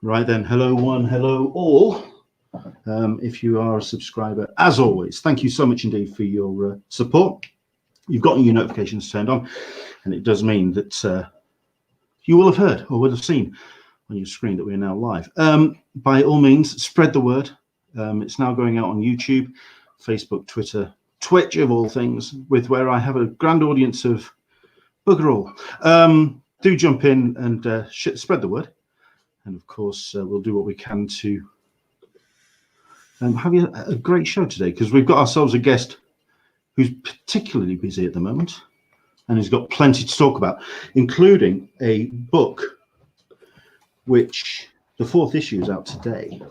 Right then, hello one, hello all. If you are a subscriber, as always, thank you so much indeed for your support. You've gotten your notifications turned on, and it does mean that you will have heard or would have seen on your screen that we are now live. By all means, spread the word. It's now going out on YouTube, Facebook, Twitter, Twitch of all things, with where I have a grand audience of bugger all. Do jump in and spread the word. And of course, we'll do what we can to have a great show today, because we've got ourselves a guest who's particularly busy at the moment and has got plenty to talk about, including a book which the 4th issue is out today,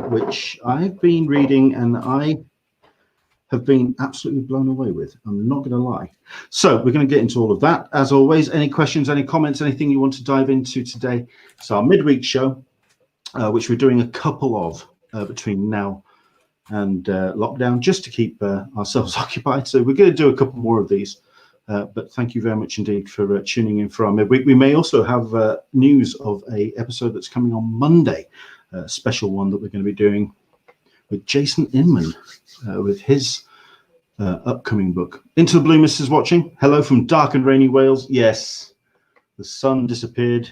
which I've been reading and I have been absolutely blown away with. I'm not going to lie. So we're going to get into all of that. As always, any questions, any comments, anything you want to dive into today? It's our midweek show, which we're doing a couple of between now and lockdown, just to keep ourselves occupied. So we're going to do a couple more of these. But thank you very much indeed for tuning in for our midweek. We may also have news of a episode that's coming on Monday, a special one that we're going to be doing with Jason Inman with his upcoming book. Into the Blue Mist is watching. Hello from dark and rainy Wales. Yes, the sun disappeared.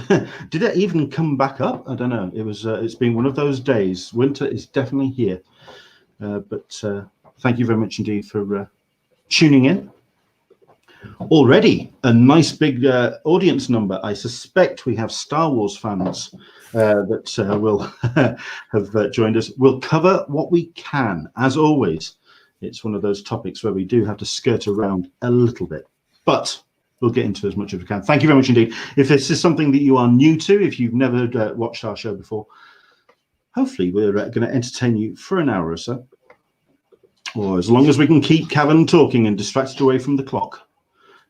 Did it even come back up? I don't know. It was. It's been one of those days. Winter is definitely here. But thank you very much indeed for tuning in. Already a nice big audience number. I suspect we have Star Wars fans that will have joined us. We'll cover what we can. As always, it's one of those topics where we do have to skirt around a little bit, but we'll get into as much as we can. Thank you very much indeed. If this is something that you are new to, if you've never watched our show before, hopefully we're going to entertain you for an hour or so, or as long as we can keep Cavan talking and distracted away from the clock.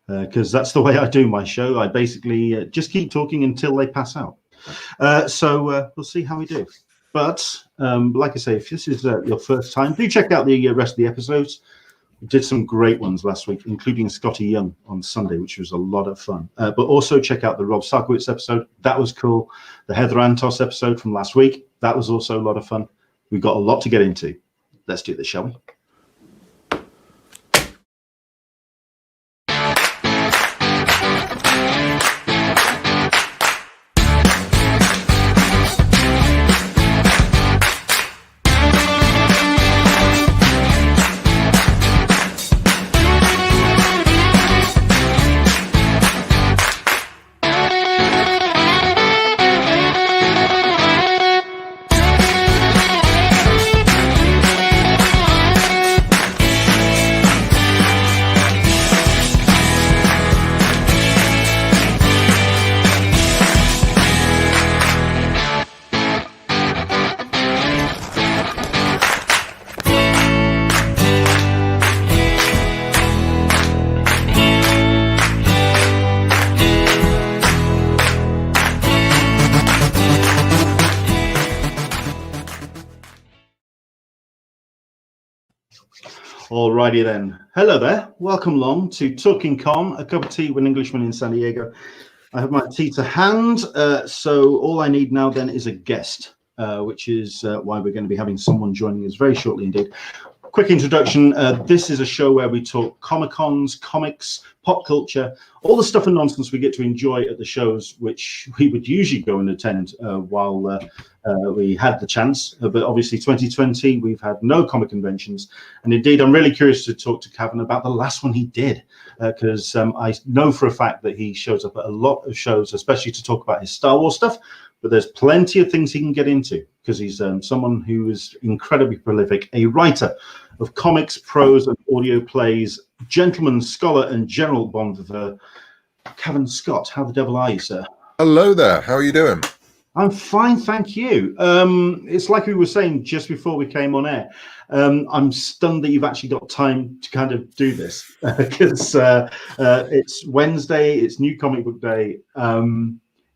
Because that's the way I do my show. I basically just keep talking until they pass out. So we'll see how we do. But like I say, if this is your first time, do check out the rest of the episodes. We did some great ones last week, including Scotty Young on Sunday, which was a lot of fun. But also check out the Rob Sarkowitz episode. That was cool. The Heather Antos episode from last week. That was also a lot of fun. We've got a lot to get into. Let's do this, shall we? Alrighty then. Hello there. Welcome along to Talkin Con, a cup of tea with an Englishman in San Diego. I have my tea to hand, so all I need now then is a guest, which is why we're going to be having someone joining us very shortly indeed. Quick introduction. This is a show where we talk Comic-Cons, comics, pop culture, all the stuff and nonsense we get to enjoy at the shows, which we would usually go and attend while we had the chance. But obviously 2020, we've had no comic conventions. And indeed, I'm really curious to talk to Cavan about the last one he did, because I know for a fact that he shows up at a lot of shows, especially to talk about his Star Wars stuff. But there's plenty of things he can get into, because he's someone who is incredibly prolific, a writer of comics, prose, and audio plays, gentleman, scholar, and general bon vivant, CAVAN SCOTT. How the devil are you, sir? Hello there. How are you doing? I'm fine, thank you. It's like we were saying just before we came on air. I'm stunned that you've actually got time to kind of do this, because it's Wednesday, it's New Comic Book Day.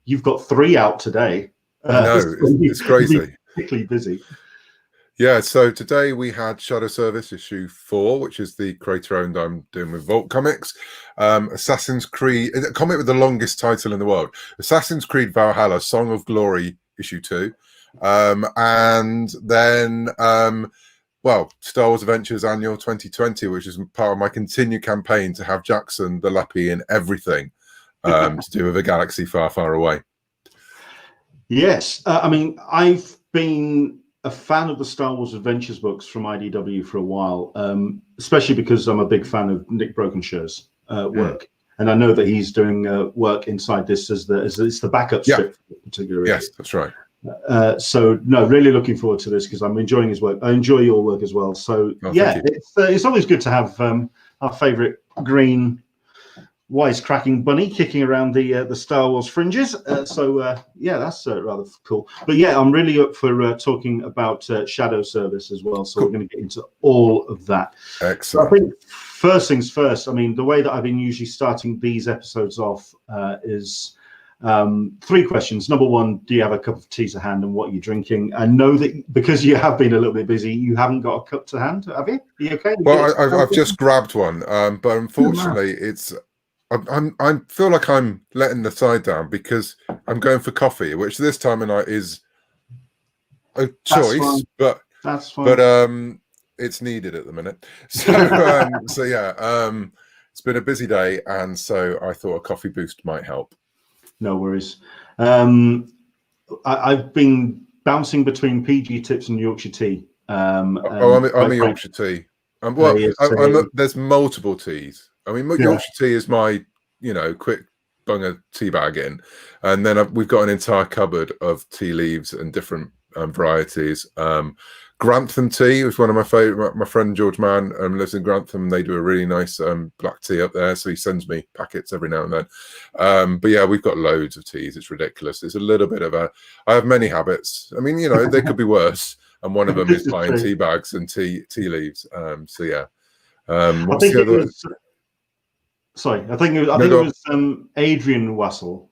You've got 3 out today. No, it's crazy. Particularly busy. Yeah, so today we had Shadow Service issue 4, which is the creator-owned I'm doing with Vault Comics. Assassin's Creed, a comic with the longest title in the world. Assassin's Creed Valhalla, Song of Glory issue 2. And then, well, Star Wars Adventures Annual 2020, which is part of my continued campaign to have Jackson the Leppy in everything to do with a galaxy far, far away. Yes. I mean, I've been a fan of the Star Wars Adventures books from IDW for a while, especially because I'm a big fan of Nick Brokenshire's work. And I know that he's doing work inside this as it's the backup strip for the particular issue. Yes, that's right. So no, really looking forward to this because I'm enjoying his work. I enjoy your work as well. So yeah, it's always good to have our favorite green wisecracking bunny kicking around the Star Wars fringes. Yeah, that's rather cool. But yeah, I'm really up for talking about Shadow Service as well. So we're going to get into all of that. Excellent. I think first things first. I mean, the way that I've been usually starting these episodes off is 3 questions. Number 1, do you have a cup of tea to hand and what you're drinking? I know that because you have been a little bit busy, you haven't got a cup to hand, have you? Are you okay? Well, I've just grabbed one, but unfortunately, I feel like I'm letting the side down because I'm going for coffee, which this time of night is a choice, but that's fine. But it's needed at the minute. So yeah, it's been a busy day, and so I thought a coffee boost might help. No worries. I've been bouncing between PG tips and Yorkshire tea. I'm a Yorkshire tea. There's multiple teas. I mean, Yorkshire tea is my, quick bunger tea bag in, and then we've got an entire cupboard of tea leaves and different varieties. Grantham tea was one of my favorite. My friend George Mann lives in Grantham. They do a really nice black tea up there, so he sends me packets every now and then. But yeah, we've got loads of teas. It's ridiculous. It's a little bit of I have many habits. I mean, they could be worse, and one of them is buying tea bags and tea leaves. So yeah. What's the other? Sorry, I think it was Adrian Wassell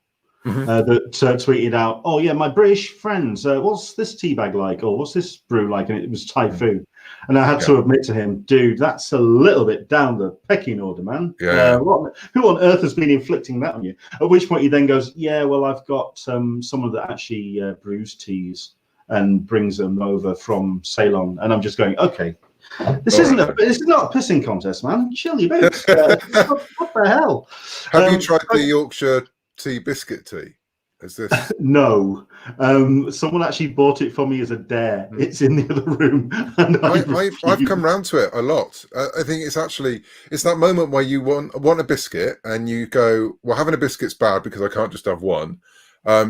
that tweeted out, "Oh yeah, my British friends, what's this tea bag like, or what's this brew like?" And it was Typhoon, and I had to admit to him, "Dude, that's a little bit down the pecking order, man. Who on earth has been inflicting that on you?" At which point he then goes, "Yeah, well, I've got someone that actually brews teas and brings them over from Ceylon," and I'm just going, "Okay. This is not a pissing contest, man. Chill your boots. What the hell?" Have you tried the Yorkshire tea biscuit tea? Is this? No. Someone actually bought it for me as a dare. It's in the other room, and I've come round to it a lot. I think it's that moment where you want a biscuit and you go, well, having a biscuit's bad because I can't just have one.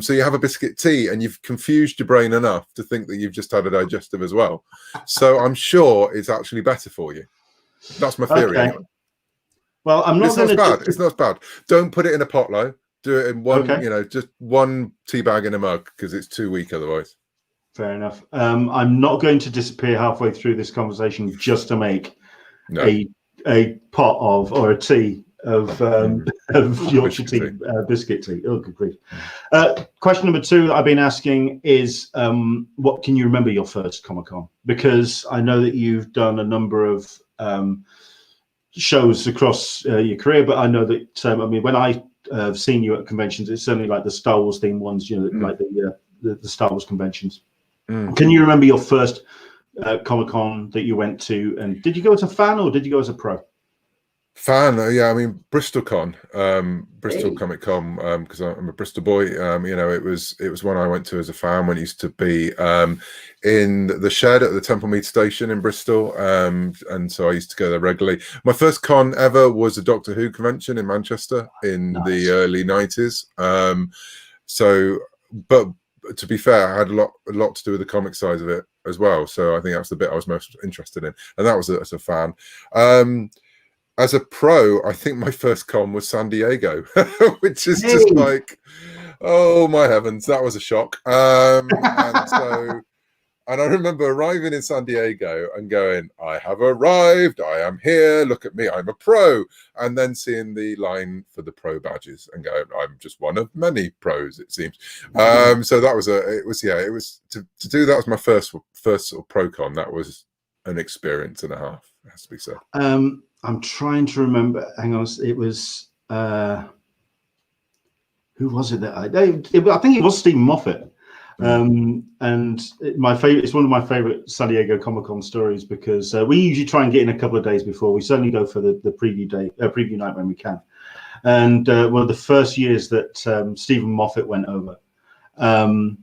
So you have a biscuit tea and you've confused your brain enough to think that you've just had a digestive as well. So I'm sure it's actually better for you. That's my theory. Okay. Anyway. Well, I'm not going to. It's not bad. Don't put it in a potlo. Do it in one, just one tea bag in a mug because it's too weak otherwise. Fair enough. I'm not going to disappear halfway through this conversation just to make a pot of or a tea of Yorkshire tea, biscuit tea. Oh, good grief. Question number 2 that I've been asking is, what can you remember your first Comic-Con? Because I know that you've done a number of shows across your career, but I know that when I have seen you at conventions, it's certainly like the Star Wars themed ones, like the Star Wars conventions. Can you remember your first Comic-Con that you went to, and did you go as a fan or did you go as a pro? Fan, yeah. I mean, Bristol Con, Bristol Comic Con, because I'm a Bristol boy. It was one I went to as a fan when it used to be in the shed at the Templemead Station in Bristol, and so I used to go there regularly. My first con ever was a Doctor Who convention in Manchester in the early 90s. But to be fair, I had a lot to do with the comic side of it as well. So I think that's the bit I was most interested in, and that was as a fan. As a pro, I think my first con was San Diego, which is just like, oh my heavens, that was a shock. And I remember arriving in San Diego and going, I have arrived, I am here, look at me, I'm a pro. And then seeing the line for the pro badges and going, I'm just one of many pros, it seems. So that was it was to do that was my first sort of pro con. That was an experience and a half, it has to be said. I'm trying to remember. Hang on, it was who was it that I think it was Stephen Moffat. And it's one of my favorite San Diego Comic-Con stories, because we usually try and get in a couple of days before. We certainly go for the preview night when we can. And one of the first years that Stephen Moffat went over and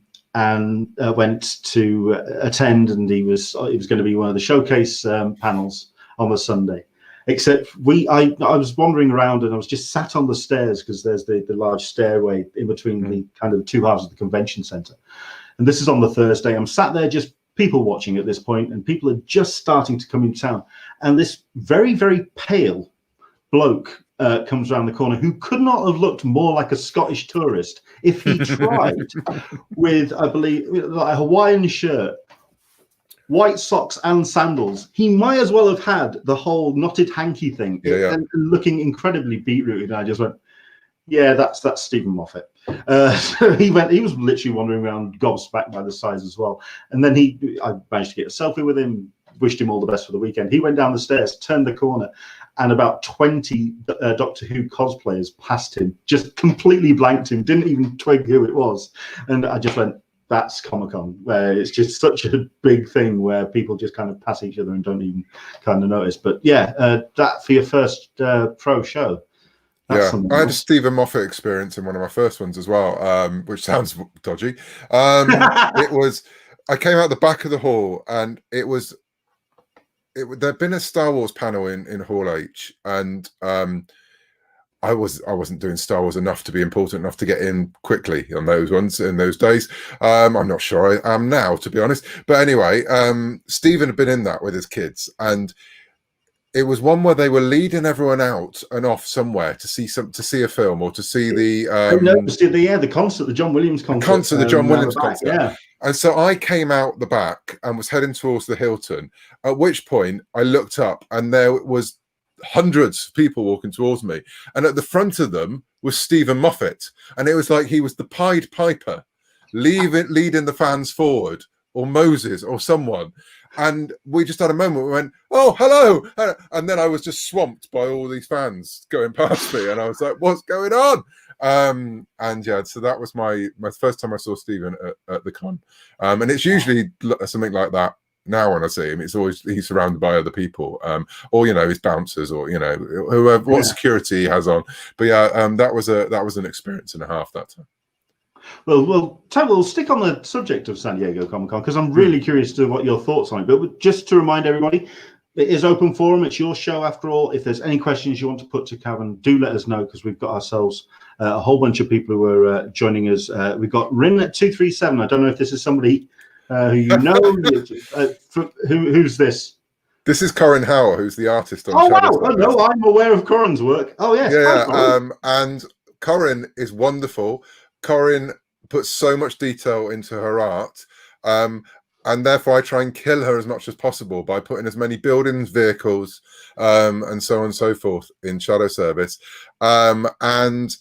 went to attend, and he was going to be one of the showcase panels on the Sunday. Except I was wandering around, and I was just sat on the stairs, because there's the large stairway in between the kind of two halves of the convention center. And this is on the Thursday. I'm sat there just people watching at this point, and people are just starting to come into town. And this very, very pale bloke comes around the corner, who could not have looked more like a Scottish tourist if he tried, with, I believe, like a Hawaiian shirt, white socks and sandals. He might as well have had the whole knotted hanky thing, and looking incredibly beetrooted. And I just went, yeah, that's Stephen Moffat. So he was literally wandering around gobsmacked by the size as well. And then I managed to get a selfie with him, wished him all the best for the weekend. He went down the stairs, turned the corner, and about 20 Doctor Who cosplayers passed him, just completely blanked him, didn't even twig who it was. And I just went, that's Comic-Con, where it's just such a big thing where people just kind of pass each other and don't even kind of notice. But yeah, that for your first pro show. I had a Stephen Moffat experience in one of my first ones as well, which sounds dodgy. I came out the back of the hall, and there'd been a Star Wars panel in Hall H, and I wasn't doing Star Wars enough to be important enough to get in quickly on those ones in those days. I'm not sure I am now, to be honest. But anyway, Stephen had been in that with his kids, and it was one where they were leading everyone out and off somewhere to see a film, or to see the concert, the John Williams concert. The John Williams concert. Yeah. And so I came out the back and was heading towards the Hilton, at which point I looked up, and there was hundreds of people walking towards me, and at the front of them was Stephen Moffat, and it was like he was the Pied Piper, leading the fans forward, or Moses, or someone. And we just had a moment. We went, "Oh, hello!" And then I was just swamped by all these fans going past me, and I was like, "What's going on?" And yeah, so that was my first time I saw Stephen at the con, and it's usually something like that. Now when I see him, it's always he's surrounded by other people, or his bouncers, or whoever, what security he has on. But yeah, that was an experience and a half that time. Well, we'll stick on the subject of San Diego Comic-Con, because I'm really curious to what your thoughts on it. But just to remind everybody, it is open forum. It's your show after all. If there's any questions you want to put to Cavan, do let us know, because we've got ourselves a whole bunch of people who are joining us. We've got Rin at 237. I don't know if this is somebody who you know. Who's this? This is Corin Howell, who's the artist on Shadow Service. No, I'm aware of Corin's work. Oh, yes. Yeah, and Corin is wonderful. Corin puts so much detail into her art, and therefore I try and kill her as much as possible by putting as many buildings, vehicles, and so on and so forth in Shadow Service. And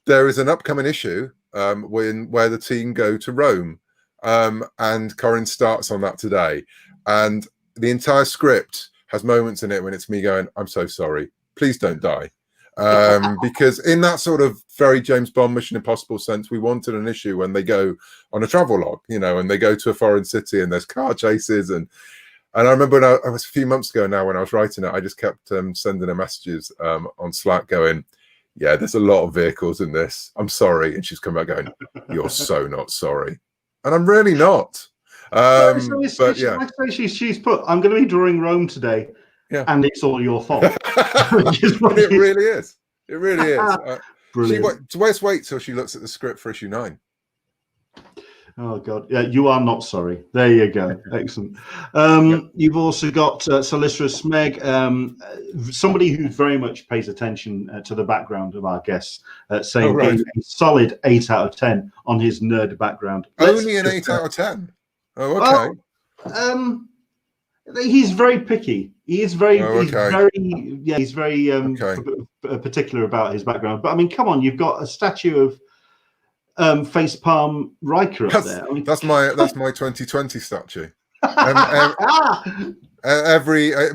there is an upcoming issue where the team go to Rome, and Corin starts on that today. And the entire script has moments in it when it's me going, "I'm so sorry, please don't die." Because in that sort of very James Bond Mission Impossible sense, we wanted an issue when they go on a travel log, and they go to a foreign city and there's car chases. And I remember when I was a few months ago now, when I was writing it, I just kept sending her messages on Slack going, "Yeah, there's a lot of vehicles in this. I'm sorry." And she's come back going, "You're so not sorry." And I'm really not. She's put, "I'm going to be drawing Rome today." Yeah. And it's all your fault. It really is. It really is. Brilliant. Wait till she looks at the script for issue 9. Oh, God. Yeah, you are not sorry. There you go. Excellent. You've also got Solicitor Smeg, somebody who very much pays attention to the background of our guests, saying a solid 8 out of 10 on his nerd background. Only an 8 out of 10? Oh, okay. Well, he's very picky. He is very, he's very particular about his background. But I mean, come on, you've got a statue of Facepalm Riker up there. I mean, that's my 2020 statue. It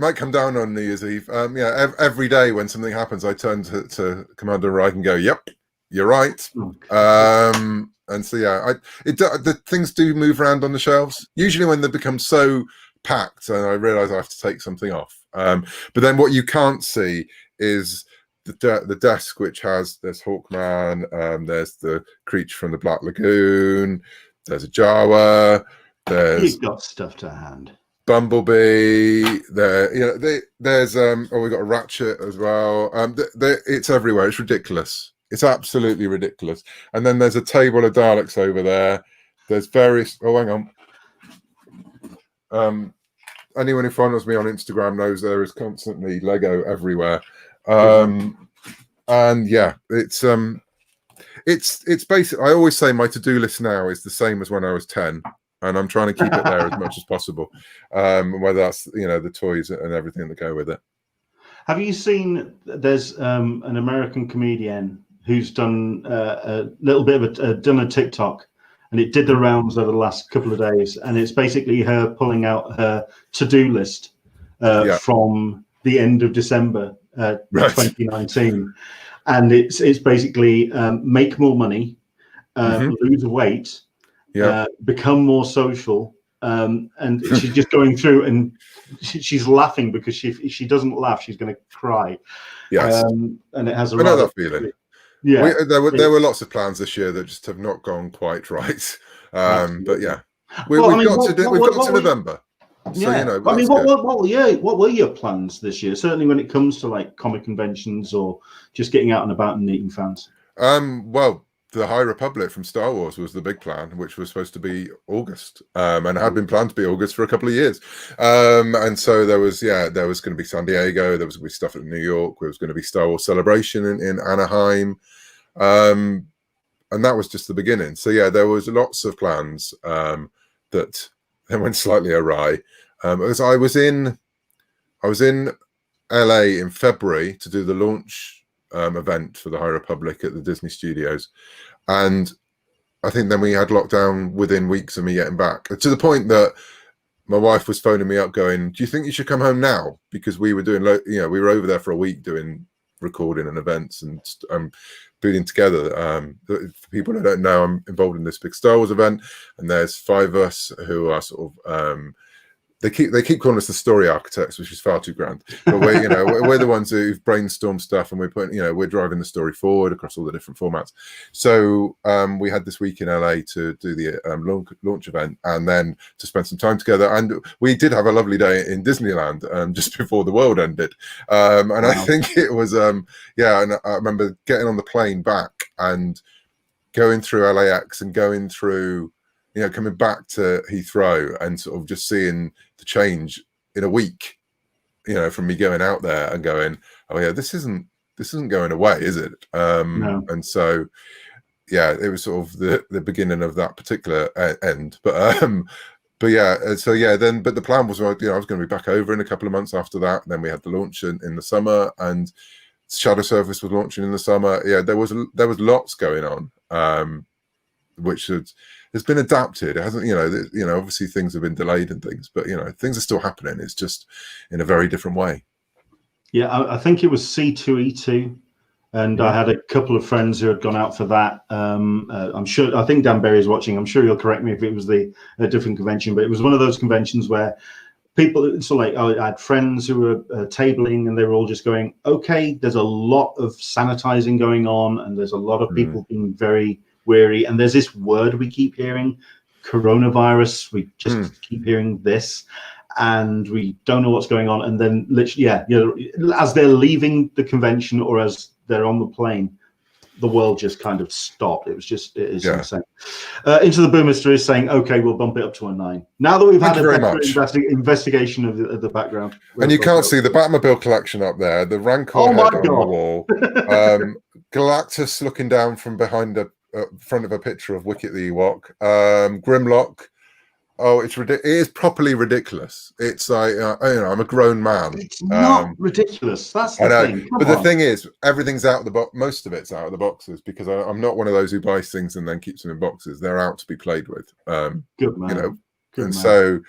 might come down on New Year's Eve. Every day when something happens, I turn to Commander Riker and go, "Yep, you're right." And so yeah, the things do move around on the shelves. Usually when they become so packed, and I realise I have to take something off. But then what you can't see is the desk, which has there's Hawkman, there's the creature from the Black Lagoon, there's a Jawa, there's You've got stuff to hand. Bumblebee. There, there's we got a Ratchet as well. It's everywhere. It's ridiculous. It's absolutely ridiculous. And then there's a table of Daleks over there. There's various. Oh, hang on. Anyone who follows me on Instagram knows there is constantly Lego everywhere. And yeah, it's basic. I always say my to-do list now is the same as when I was 10. And I'm trying to keep it there as much as possible, whether that's the toys and everything that go with it. Have you seen? There's an American comedian who's done a little bit of done a TikTok, and it did the rounds over the last couple of days. And it's basically her pulling out her to-do list from the end of December 2019, and it's basically make more money, lose weight. Become more social, and she's just going through, and she's laughing because if she doesn't laugh, she's going to cry. Yes, and it has a. I know that feeling. Yeah, there were lots of plans this year that just have not gone quite right. But yeah, we've got to November. So, I mean, what were your plans this year? Certainly, when it comes to like comic conventions or just getting out and about and meeting fans. Well, the High Republic from Star Wars was the big plan, which was supposed to be August, and had been planned to be August for a couple of years. And so there was going to be San Diego, there was going to be stuff in New York, there was going to be Star Wars Celebration in Anaheim, and that was just the beginning. So yeah, there was lots of plans that then went slightly awry. Because I was in LA in February to do the launch event for the High Republic at the Disney Studios, and I think then we had lockdown within weeks of me getting back, to the point that my wife was phoning me up going, do you think you should come home now? Because we were doing we were over there for a week doing recording and events and putting together. For people who don't know, I'm involved in this big Star Wars event, and there's 5 of us who are sort of they keep calling us the story architects, which is far too grand. But we're the ones who've brainstormed stuff, and we're putting we're driving the story forward across all the different formats. So we had this week in LA to do the launch event, and then to spend some time together. And we did have a lovely day in Disneyland just before the world ended. And wow. I think it was and I remember getting on the plane back and going through LAX and going through. Coming back to Heathrow and sort of just seeing the change in a week, from me going out there and going, oh yeah, this isn't going away, is it? No. And so, yeah, it was sort of the beginning of that particular end. But yeah, so yeah, but the plan was, I was going to be back over in a couple of months after that. Then we had the launch in the summer, and Shadow Service was launching in the summer. Yeah, there was lots going on, which has been adapted. It hasn't, obviously things have been delayed and things, but things are still happening. It's just in a very different way. Yeah, I think it was C2E2, and I had a couple of friends who had gone out for that. I think Dan Berry's watching. I'm sure he'll correct me if it was a different convention, but it was one of those conventions where people, so like I had friends who were tabling, and they were all just going, okay, there's a lot of sanitizing going on, and there's a lot of people being very weary, and there's this word we keep hearing, coronavirus. We just keep hearing this, and we don't know what's going on. And then literally, as they're leaving the convention or as they're on the plane, the world just kind of stopped. It is insane. Into the Boomister is saying, okay, we'll bump it up to a 9. Now that we've had a investigation of the background. And you can't see the Batmobile collection up there, the Rancor head on the wall, Galactus looking down from behind front of a picture of Wicket the Ewok, Grimlock. Oh, it is properly ridiculous. It's like I'm a grown man. It's not ridiculous. That's the thing. But the thing is, everything's out of the box. Most of it's out of the boxes, because I'm not one of those who buys things and then keeps them in boxes. They're out to be played with. Good man. Good man. So,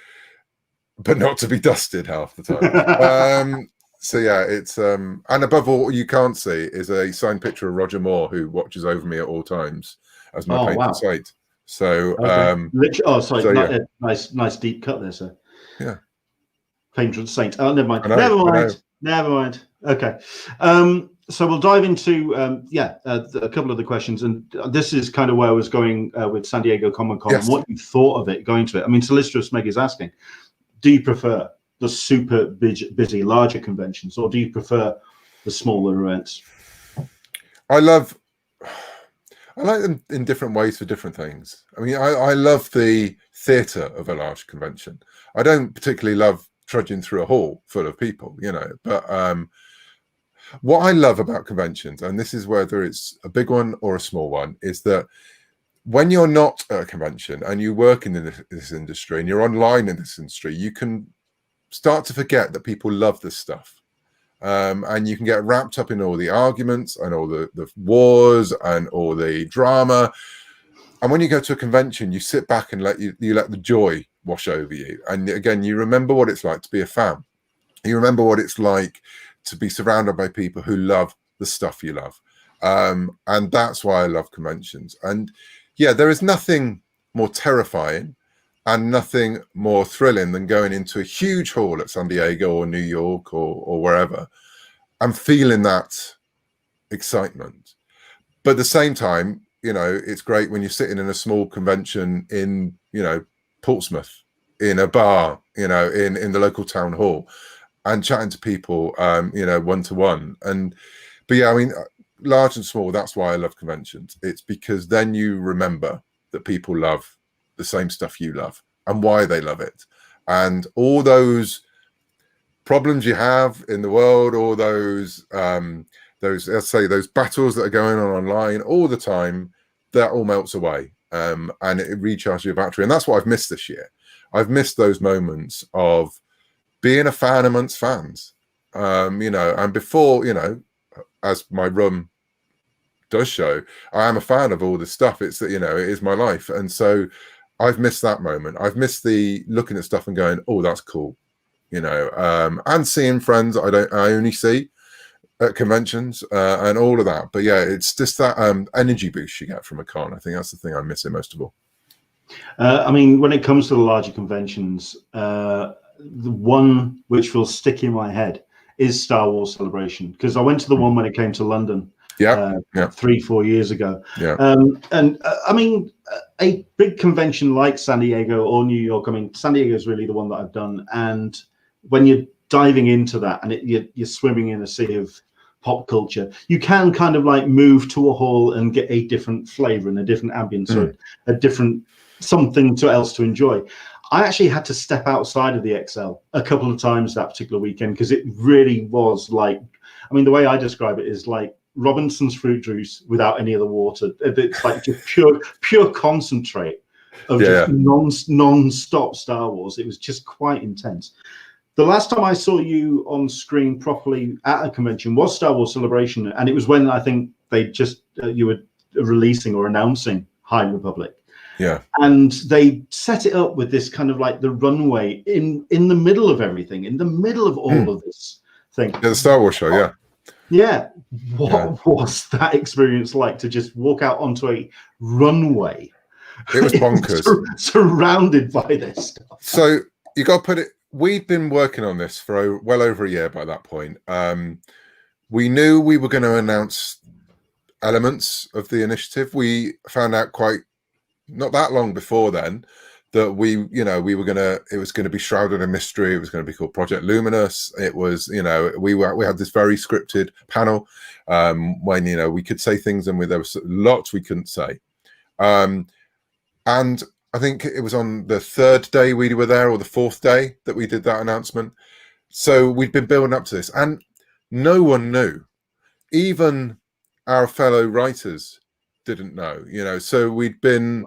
but not to be dusted half the time. So yeah, it's and above all, you can't see is a signed picture of Roger Moore, who watches over me at all times. as my Oh, painted wow. slate. So, Okay. Oh, sorry. so Not yeah, nice deep cut there, sir. yeah. Patron saint. Oh, never mind. I know, Never I know. mind. Never mind. Okay. So we'll dive into a couple of the questions, and this is kind of where I was going with San Diego Comic-Con and Yes. what you thought of it going to it. I mean, Solistrous Meg is asking, do you prefer the super busy, larger conventions, or do you prefer the smaller events? I like them in different ways for different things. I mean, I love the theatre of a large convention. I don't particularly love trudging through a hall full of people, you know, but what I love about conventions, and this is whether it's a big one or a small one, is that when you're not at a convention and you work in this industry and you're online in this industry, you can start to forget that people love this stuff. And you can get wrapped up in all the arguments and all the wars and all the drama. And when you go to a convention, you sit back and you let the joy wash over you. And again, you remember what it's like to be a fan. You remember what it's like to be surrounded by people who love the stuff you love. And that's why I love conventions. And yeah, there is nothing more terrifying and nothing more thrilling than going into a huge hall at San Diego or New York or wherever and feeling that excitement. But at the same time, you know, it's great when you're sitting in a small convention in, you know, Portsmouth, in a bar, you know, in the local town hall and chatting to people, you know, one-to-one. But yeah, I mean, large and small, that's why I love conventions. It's because then you remember that people love the same stuff you love and why they love it, and all those problems you have in the world, all those let's say those battles that are going on online all the time, that all melts away, and it recharges your battery. And that's what I've missed this year. I've missed those moments of being a fan amongst fans, you know. And before, you know, as my room does show, I am a fan of all this stuff. It's that, you know, it is my life. And so I've missed that moment. I've missed the looking at stuff and going, oh, that's cool, you know, and seeing friends I only see at conventions, and all of that. But yeah, it's just that energy boost you get from a con. I think that's the thing I'm missing most of all. I mean, when it comes to the larger conventions, the one which will stick in my head is Star Wars Celebration, because I went to the one when it came to London 3-4 years ago. I mean, a big convention like San Diego or New York, I mean, San Diego is really the one that I've done, and when you're diving into that and you're swimming in a sea of pop culture, you can kind of like move to a hall and get a different flavor and a different ambience or a different something else to enjoy. I actually had to step outside of the XL a couple of times that particular weekend, because it really was like, I mean, the way I describe it is like Robinson's fruit juice without any of the water. It's like just pure concentrate of just non-stop Star Wars. It was just quite intense. The last time I saw you on screen properly at a convention was Star Wars Celebration, and it was when I think they just you were releasing or announcing High Republic. Yeah, and they set it up with this kind of like the runway in the middle of everything, in the middle of all of this thing. Yeah, the Star Wars show, What was that experience like, to just walk out onto a runway? It was bonkers. Surrounded by this stuff. So you got to put it, we'd been working on this for well over a year by that point. We knew we were going to announce elements of the initiative. We found out quite not that long before then that it was going to be shrouded in mystery. It was going to be called Project Luminous. It was, you know, we had this very scripted panel when, you know, we could say things and there was lots we couldn't say. And I think it was on the third day we were there, or the fourth day, that we did that announcement. So we'd been building up to this, and no one knew. Even our fellow writers didn't know, you know. So we'd been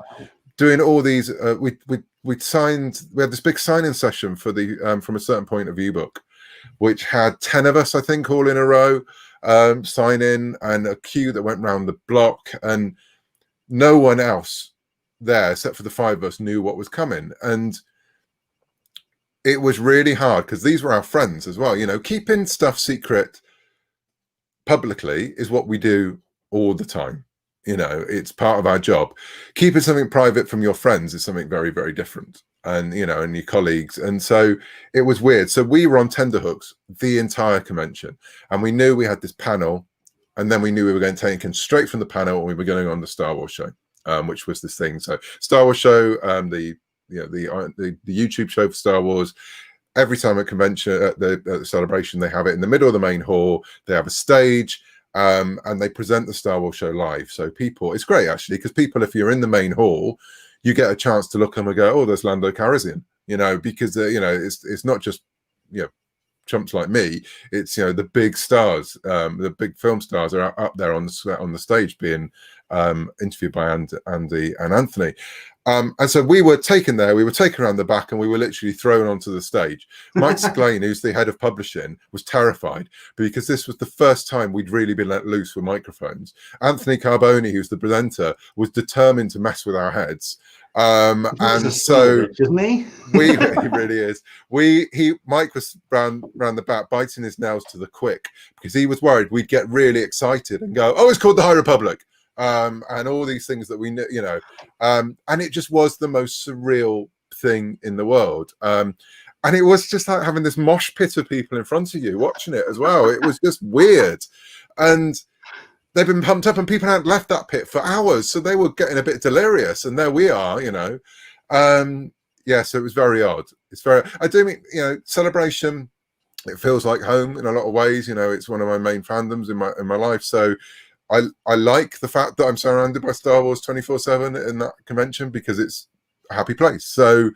doing all these. We had this big signing session for the From a Certain Point of View book, which had 10 of us, I think, all in a row sign in, and a queue that went round the block, and no one else there except for the 5 of us knew what was coming. And it was really hard because these were our friends as well. You know, keeping stuff secret publicly is what we do all the time. You know, it's part of our job. Keeping something private from your friends is something very, very different, and you know, and your colleagues. And so it was weird. So we were on tenterhooks the entire convention, and we knew we had this panel, and then we knew we were going to take him straight from the panel, and we were going on the Star Wars show, which was this thing. So Star Wars show, the YouTube show for Star Wars. Every time at convention, at the celebration, they have it in the middle of the main hall. They have a stage. And they present the Star Wars show live. So people, it's great actually, because people, if you're in the main hall, you get a chance to look at them and go, oh, there's Lando Calrissian, you know, because, you know, it's not just, you know, chumps like me. It's, you know, the big stars, the big film stars are up there on the stage being interviewed by Andy and Anthony. And so we were taken there, we were taken around the back, and we were literally thrown onto the stage. Mike Sklane, who's the head of publishing, was terrified because this was the first time we'd really been let loose with microphones. Anthony Carboni, who's the presenter, was determined to mess with our heads. And so isn't he? He really is. Mike was round the back biting his nails to the quick because he was worried we'd get really excited and go, oh, it's called the High Republic. And all these things that we knew, you know, and it just was the most surreal thing in the world. And it was just like having this mosh pit of people in front of you watching it as well. It was just weird. And they've been pumped up, and people hadn't left that pit for hours. So they were getting a bit delirious. And there we are, you know. Yeah, so it was very odd. I do mean, you know, Celebration, it feels like home in a lot of ways. You know, it's one of my main fandoms in my life. So I like the fact that I'm surrounded by Star Wars 24/7 in that convention because it's a happy place. So,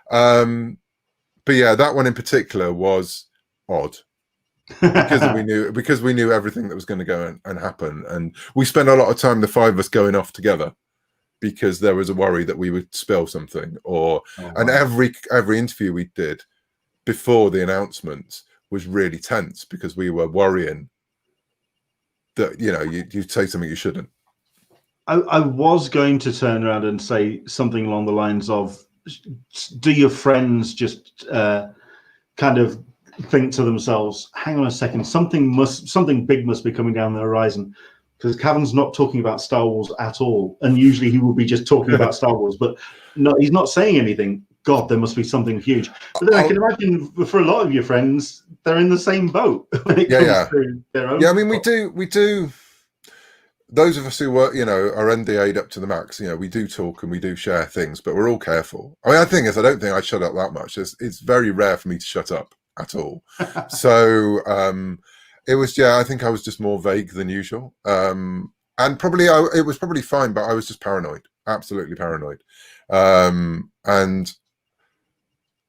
but yeah, that one in particular was odd because we knew everything that was going to go and happen, and we spent a lot of time, the five of us, going off together because there was a worry that we would spill something, and every interview we did before the announcements was really tense because we were worrying that, you know, you say something you shouldn't. I was going to turn around and say something along the lines of, do your friends just kind of think to themselves, hang on a second, something big must be coming down the horizon, because Cavan's not talking about Star Wars at all, and usually he will be just talking about Star Wars, but no, he's not saying anything. God, there must be something huge. But then I can imagine for a lot of your friends, they're in the same boat when it comes to their own. Yeah, I mean, we do. Those of us who work, you know, are NDA'd up to the max. You know, we do talk and we do share things, but we're all careful. I mean, the thing is, I don't think I shut up that much. It's very rare for me to shut up at all. So it was, I think I was just more vague than usual. And probably it was probably fine, but I was just paranoid, absolutely paranoid.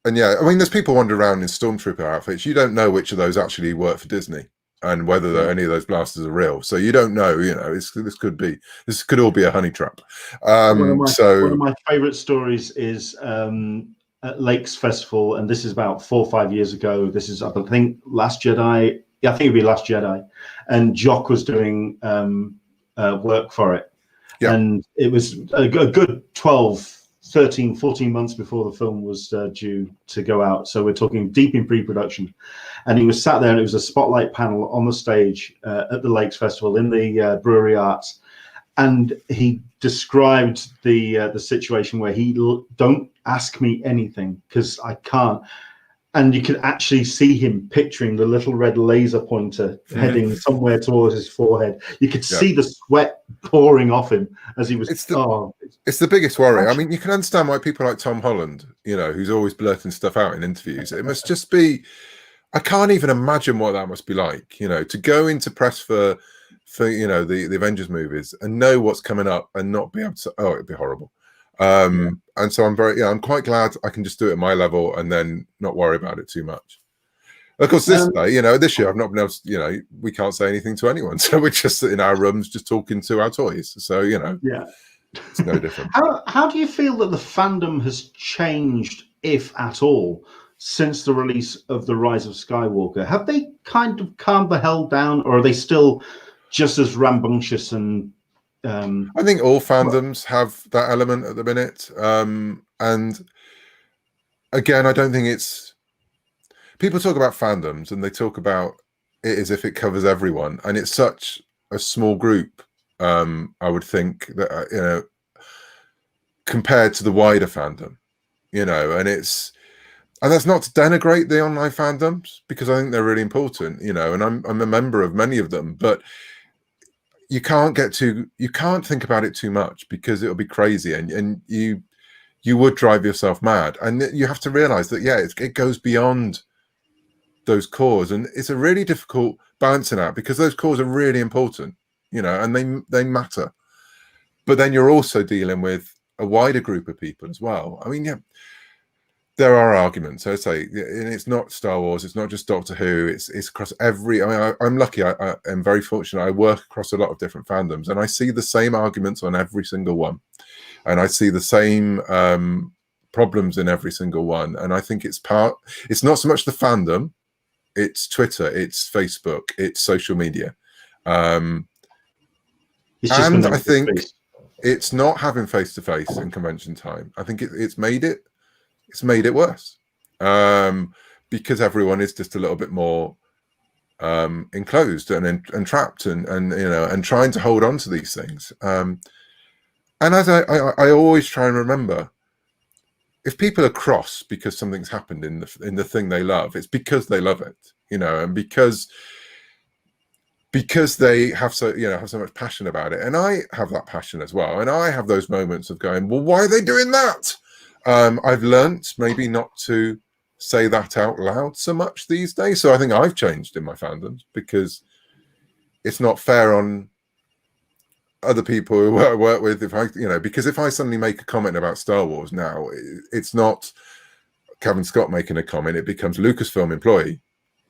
And yeah, I mean, there's people wandering around in stormtrooper outfits. You don't know which of those actually work for Disney and whether any of those blasters are real. So you don't know, you know, this could all be a honey trap. One of my favorite stories is at Lakes Festival, and this is about 4 or 5 years ago. This is, I think, Last Jedi. Yeah, I think it'd be Last Jedi. And Jock was doing work for it. Yeah. And it was a good 12, 13, 14 months before the film was due to go out. So we're talking deep in pre-production. And he was sat there, and it was a spotlight panel on the stage at the Lakes Festival in the Brewery Arts. And he described the situation where don't ask me anything because I can't. And you could actually see him picturing the little red laser pointer heading somewhere towards his forehead. You could see the sweat pouring off him as he was. It's the biggest worry. I mean, you can understand why people like Tom Holland, you know, who's always blurting stuff out in interviews. It must just be. I can't even imagine what that must be like. You know, to go into press for you know the Avengers movies and know what's coming up and not be able to. Oh, it'd be horrible. And so I'm quite glad I can just do it at my level and then not worry about it too much. Of course, this year I've not been able to, you know, we can't say anything to anyone, so we're just in our rooms just talking to our toys. So you know, it's no different. How do you feel that the fandom has changed, if at all, since the release of The Rise of Skywalker? Have they kind of calmed the hell down, or are they still just as rambunctious and I think all fandoms have that element at the minute. And again, I don't think it's... People talk about fandoms and they talk about it as if it covers everyone. And it's such a small group I would think that, you know, compared to the wider fandom, you know, and that's not to denigrate the online fandoms, because I think they're really important, you know, and I'm a member of many of them, but you can't think about it too much, because it'll be crazy, and you would drive yourself mad. And you have to realize that, yeah, it goes beyond those cores, and it's a really difficult balancing act, because those cores are really important, you know, and they matter. But then you're also dealing with a wider group of people as well. I mean, yeah, there are arguments. I say, and it's not Star Wars, it's not just Doctor Who, it's across every. I mean, I'm lucky. I am very fortunate. I work across a lot of different fandoms, and I see the same arguments on every single one, and I see the same problems in every single one. And I think it's not so much the fandom, it's Twitter, it's Facebook, it's social media, and I think it's not having face-to-face in convention time. I think it's made it worse, because everyone is just a little bit more enclosed and trapped, and you know, and trying to hold on to these things. And as I always try and remember, if people are cross because something's happened in the thing they love, it's because they love it, you know, and because they have so much passion about it. And I have that passion as well, and I have those moments of going, well, why are they doing that? I've learnt maybe not to say that out loud so much these days. So I think I've changed in my fandoms, because it's not fair on other people who I work with. Because if I suddenly make a comment about Star Wars now, it's not CAVAN Scott making a comment, it becomes Lucasfilm employee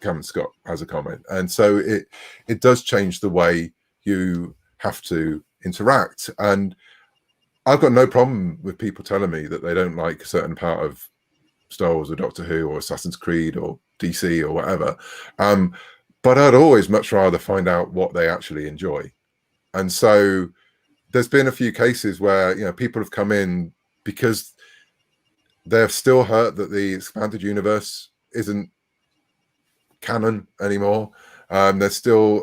CAVAN Scott has a comment. And so it does change the way you have to interact. And I've got no problem with people telling me that they don't like a certain part of Star Wars or Doctor Who or Assassin's Creed or DC or whatever. But I'd always much rather find out what they actually enjoy. And so there's been a few cases where, you know, people have come in because they're still hurt that the expanded universe isn't canon anymore. There's still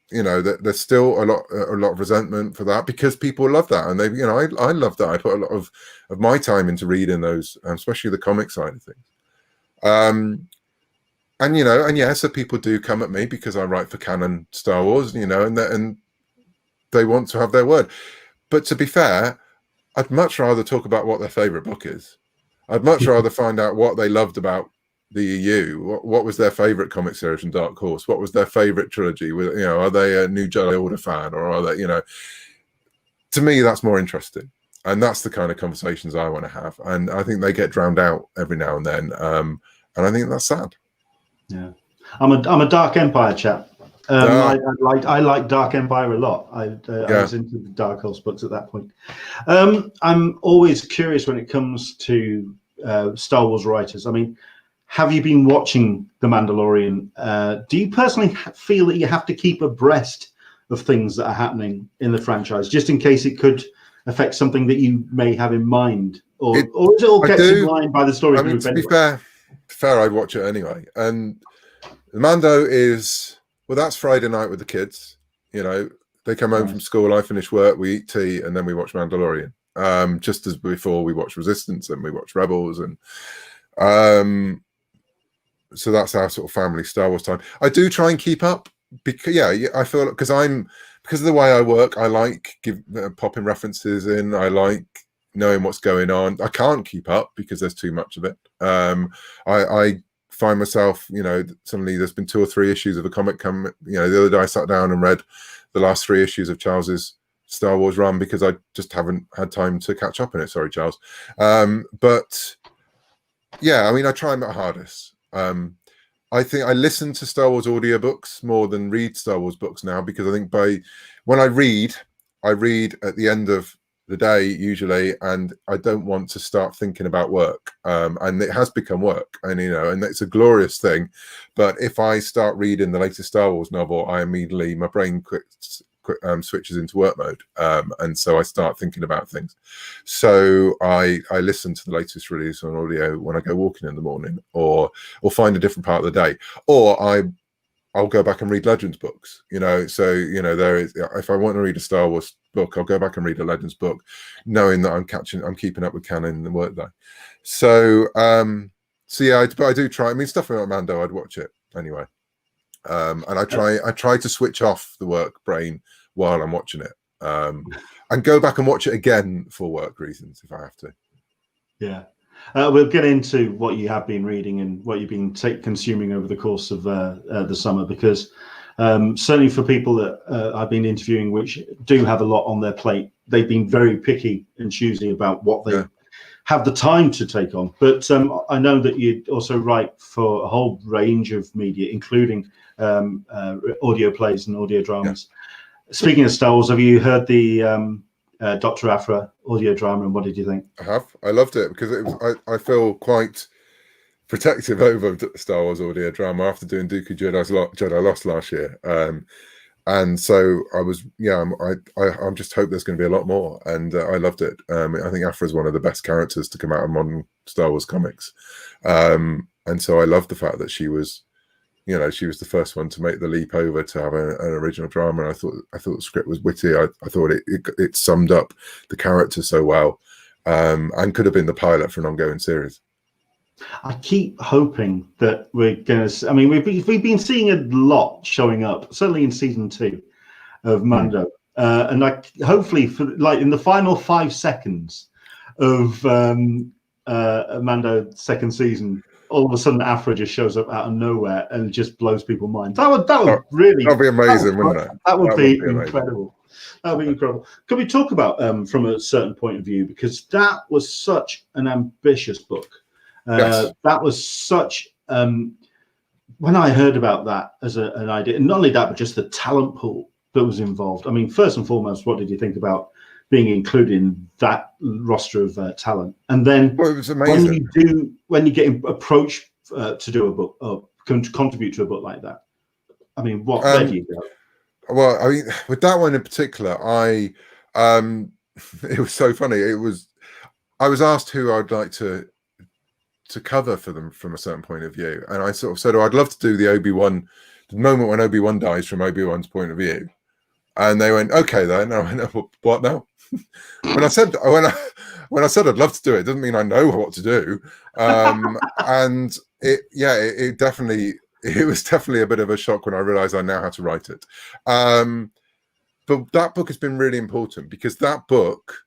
there's still a lot of resentment for that, because people love that, and I love that. I put a lot of my time into reading those, especially the comic side of things. So people do come at me because I write for canon Star Wars, you know, and they want to have their word. But to be fair, I'd much rather talk about what their favorite book is. I'd much rather find out what they loved about the EU. What was their favorite comic series from Dark Horse? What was their favorite trilogy? Are they a New Jedi Order fan, or are they, to me, that's more interesting. And that's the kind of conversations I want to have. And I think they get drowned out every now and then. And I think that's sad. Yeah. I'm a Dark Empire chap. I like Dark Empire a lot. I was into the Dark Horse books at that point. I'm always curious when it comes to Star Wars writers. I mean, have you been watching The Mandalorian? Do you personally feel that you have to keep abreast of things that are happening in the franchise, just in case it could affect something that you may have in mind, or is it all kept in line by the story? I mean, to be fair, I'd watch it anyway. And the Mando is, well, that's Friday night with the kids. You know, they come home from school, I finish work, we eat tea, and then we watch Mandalorian. Just as before we watch Resistance and we watch Rebels, and so that's our sort of family Star Wars time. I do try and keep up, because I feel, because of the way I work, I like popping references in. I like knowing what's going on. I can't keep up because there's too much of it. I find myself, suddenly there's been 2 or 3 issues of a comic come. The other day I sat down and read the last 3 issues of Charles's Star Wars run because I just haven't had time to catch up in it. Sorry, Charles. But yeah, I mean, I try my hardest. I think I listen to Star Wars audiobooks more than read Star Wars books now, because I think when I read at the end of the day usually, and I don't want to start thinking about work. And it has become work, and and it's a glorious thing. But if I start reading the latest Star Wars novel, my brain switches into work mode, and so I start thinking about things. So I listen to the latest release on audio when I go walking in the morning, or find a different part of the day, or I I'll go back and read Legends books, you know. So, you know, there is, if I want to read a Star Wars book, I'll go back and read a Legends book, knowing that I'm keeping up with canon and the workday. So, so yeah, but I do try. I mean, stuff like Mando, I'd watch it anyway. And I try to switch off the work brain while I'm watching it, and go back and watch it again for work reasons if I have to. Yeah. We'll get into what you have been reading and what you've been consuming over the course of the summer, because certainly for people that I've been interviewing, which do have a lot on their plate, they've been very picky and choosy about what they have the time to take on. But I know that you also write for a whole range of media, including audio plays and audio dramas. Yeah. Speaking of Star Wars, have you heard the Dr. Aphra audio drama, and what did you think? I have. I loved it because it was, I feel quite protective over Star Wars audio drama after doing Dooku Jedi Lost last year, and so I was, I just hope there's going to be a lot more, and I loved it. I think Aphra is one of the best characters to come out of modern Star Wars comics, and so I loved the fact that she was, you know, she was the first one to make the leap over to have an original drama. And I thought the script was witty. I thought it summed up the character so well, and could have been the pilot for an ongoing series. I keep hoping that we're going to. I mean, we've been seeing a lot showing up, certainly in season 2 of Mando, and hopefully for like in the final 5 seconds of Mando second season, all of a sudden Aphra just shows up out of nowhere and just blows people's minds. That would really, that'd be amazing, wouldn't it? That would be incredible. That would be incredible. Can we talk about from a certain point of view, because that was such an ambitious book. Yes. That was such when I heard about that as an idea, and not only that, but just the talent pool that was involved. I mean, first and foremost, what did you think about being included in that roster of talent? And then it was amazing. when you get approached to do a book or contribute to a book like that, I mean, where do you go? Well, I mean, with that one in particular, it was so funny. I was asked who I'd like to cover for them from a certain point of view, and I sort of said, I'd love to do the moment when Obi-Wan dies from Obi-Wan's point of view. And they went, okay then. And I went, what now? when I said I'd love to do it, doesn't mean I know what to do. And it was definitely a bit of a shock when I realized I now had to write it. But that book has been really important, because that book,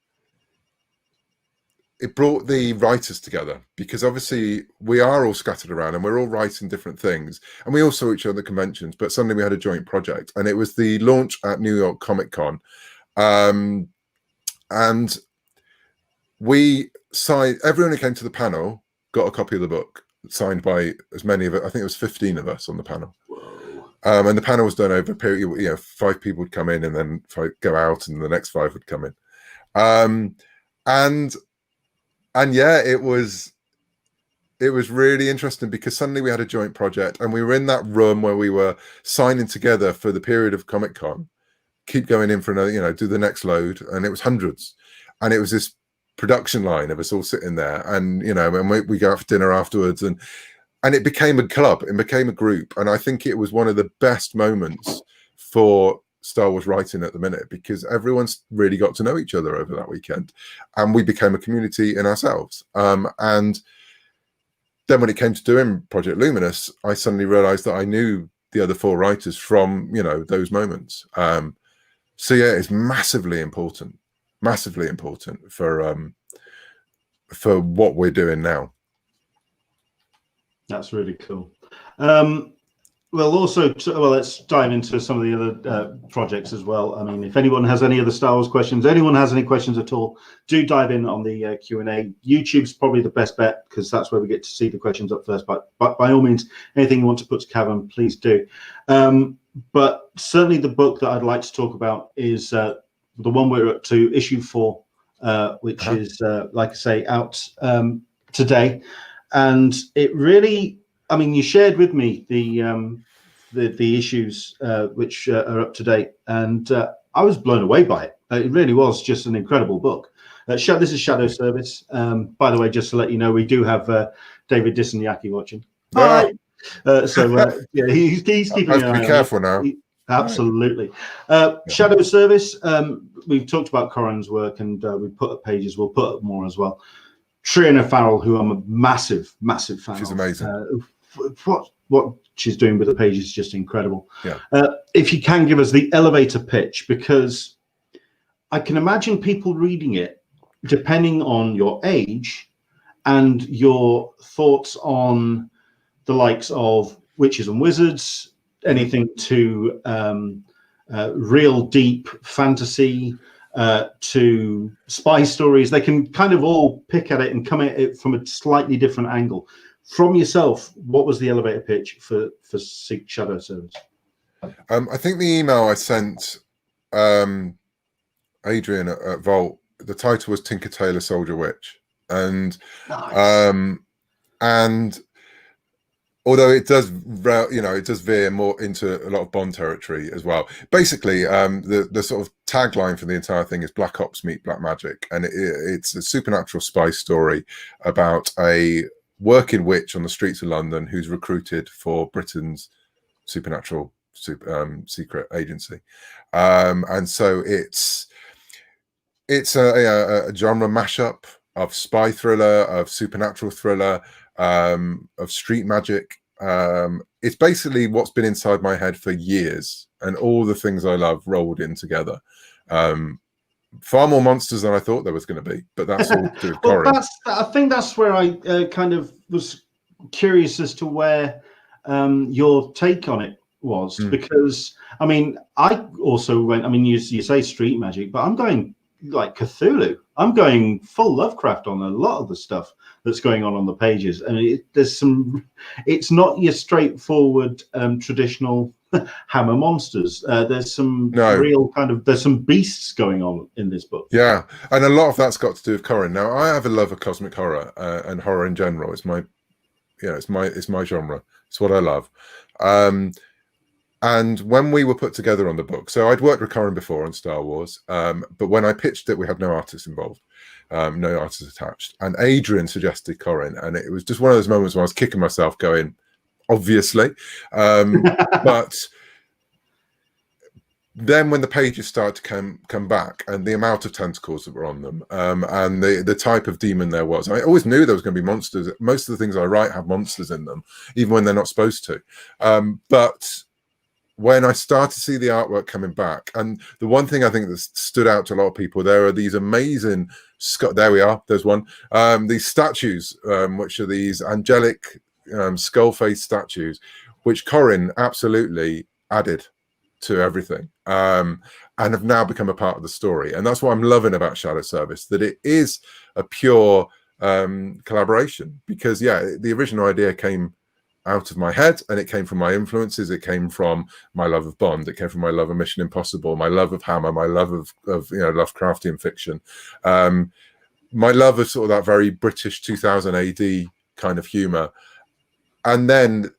it brought the writers together, because obviously we are all scattered around and we're all writing different things, and we all saw each other at conventions, but suddenly we had a joint project, and it was the launch at New York Comic Con. And we signed, everyone who came to the panel got a copy of the book signed by as many of it. I think it was 15 of us on the panel. And the panel was done over a period, 5 people would come in and then 5 go out, and the next 5 would come in. And yeah, it was really interesting, because suddenly we had a joint project, and we were in that room where we were signing together for the period of Comic Con, keep going in for another, do the next load, and it was hundreds, and it was this production line of us all sitting there, and and we go out for dinner afterwards, and it became a club, it became a group, and I think it was one of the best moments for Star Wars writing at the minute, because everyone's really got to know each other over that weekend, and we became a community in ourselves. And then when it came to doing Project Luminous, I suddenly realized that I knew the other 4 writers from those moments. So yeah, it's massively important for what we're doing now. That's really cool. Let's dive into some of the other projects as well. I mean, if anyone has any other Star Wars questions, anyone has any questions at all, do dive in on the Q&A. YouTube's probably the best bet, because that's where we get to see the questions up first. But by all means, anything you want to put to Cavan, please do. But certainly the book that I'd like to talk about is the one we're up to, issue 4, which is, like I say, out today. And it really... I mean, you shared with me the issues which are up to date, and I was blown away by it. It really was just an incredible book. This is Shadow Service. By the way, just to let you know, we do have David Disanyaki watching. Hi. Yeah, he's keeping an eye on it. I have to be careful now. Absolutely. Shadow Service. We've talked about Corin's work, and we put up pages. We'll put up more as well. Triona Farrell, who I'm a massive fan She's of. amazing. What she's doing with the pages is just incredible. Yeah. If you can give us the elevator pitch, because I can imagine people reading it, depending on your age and your thoughts on the likes of witches and wizards, anything to real deep fantasy, to spy stories. They can kind of all pick at it and come at it from a slightly different angle. From yourself, what was the elevator pitch for Shadow Service? I think the email I sent Adrian at Vault, the title was Tinker Tailor Soldier Witch, and nice. And although it does, it does veer more into a lot of Bond territory as well. Basically, the sort of tagline for the entire thing is Black Ops meet Black Magic, and it's a supernatural spy story about a working witch on the streets of London who's recruited for Britain's supernatural secret agency, and so it's a genre mashup of spy thriller, of supernatural thriller, of street magic. It's basically what's been inside my head for years, and all the things I love rolled in together. Far more monsters than I thought there was going to be, but that's all to do with Corin. I think that's where I kind of was curious as to where your take on it was, because I mean, I also went. I mean, you say street magic, but I'm going like Cthulhu. I'm going full Lovecraft on a lot of the stuff that's going on the pages, and there's some. It's not your straightforward traditional hammer monsters. There's some real kind of. There's some beasts going on in this book. Yeah, and a lot of that's got to do with Corin. Now, I have a love of cosmic horror and horror in general. It's my genre. It's what I love. And when we were put together on the book, so I'd worked with Corin before on Star Wars, but when I pitched it, we had no artists involved, no artists attached. And Adrian suggested Corin, and it was just one of those moments where I was kicking myself going, obviously. But then when the pages started to come back, and the amount of tentacles that were on them, and the type of demon there was, I always knew there was going to be monsters. Most of the things I write have monsters in them, even when they're not supposed to. But when I started to see the artwork coming back, and the one thing I think that stood out to a lot of people, there are these amazing, there we are, there's one, these statues, which are these angelic skull-faced statues, which Corin absolutely added to everything, and have now become a part of the story. And that's what I'm loving about Shadow Service, that it is a pure collaboration, because the original idea came out of my head, and it came from my influences. It came from my love of Bond. It came from my love of Mission Impossible, my love of Hammer, my love of Lovecraftian fiction, my love of sort of that very British 2000 AD kind of humor. And then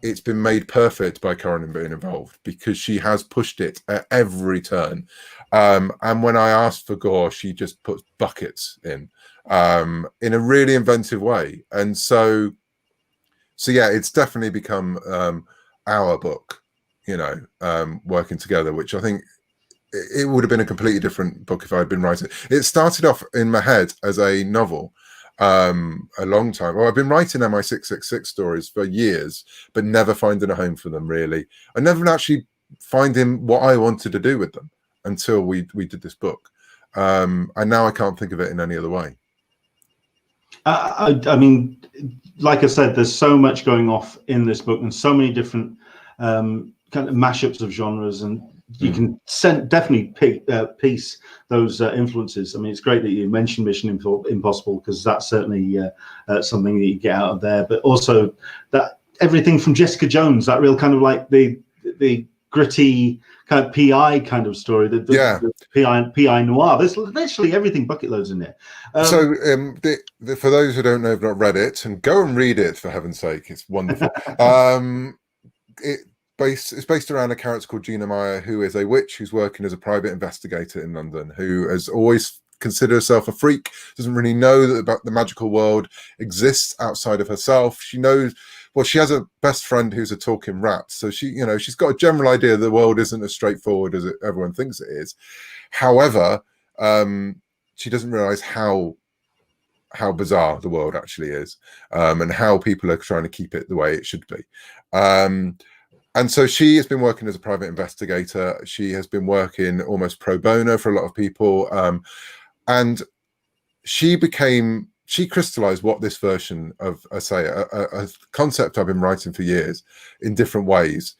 it's been made perfect by Corin being involved, because she has pushed it at every turn. And when I asked for gore, she just puts buckets in a really inventive way. And so yeah, it's definitely become our book, working together, which I think it would have been a completely different book if I'd been writing. It started off in my head as a novel a long time. Well, I've been writing MI666 stories for years, but never finding a home for them, really. I never actually finding what I wanted to do with them until we did this book. And now I can't think of it in any other way. I mean, like I said, there's so much going off in this book, and so many different kind of mashups of genres, and you can definitely piece those influences. I mean, it's great that you mentioned Mission Impossible, because that's certainly something that you get out of there. But also that everything from Jessica Jones, that real kind of like the gritty kind of PI kind of story, the PI noir. There's literally everything bucket loads in there. So for those who don't know, have not read it, and go and read it, for heaven's sake, it's wonderful. It's based around a character called Gina Meyer, who is a witch who's working as a private investigator in London, who has always considered herself a freak, doesn't really know that the magical world exists outside of herself. She knows well, she has a best friend who's a talking rat, so she, you know, she's got a general idea the world isn't as straightforward as everyone thinks it is. However, she doesn't realize how bizarre the world actually is, and how people are trying to keep it the way it should be. And so she has been working as a private investigator. She has been working almost pro bono for a lot of people, and she crystallized what this version of, I say, a concept I've been writing for years in different ways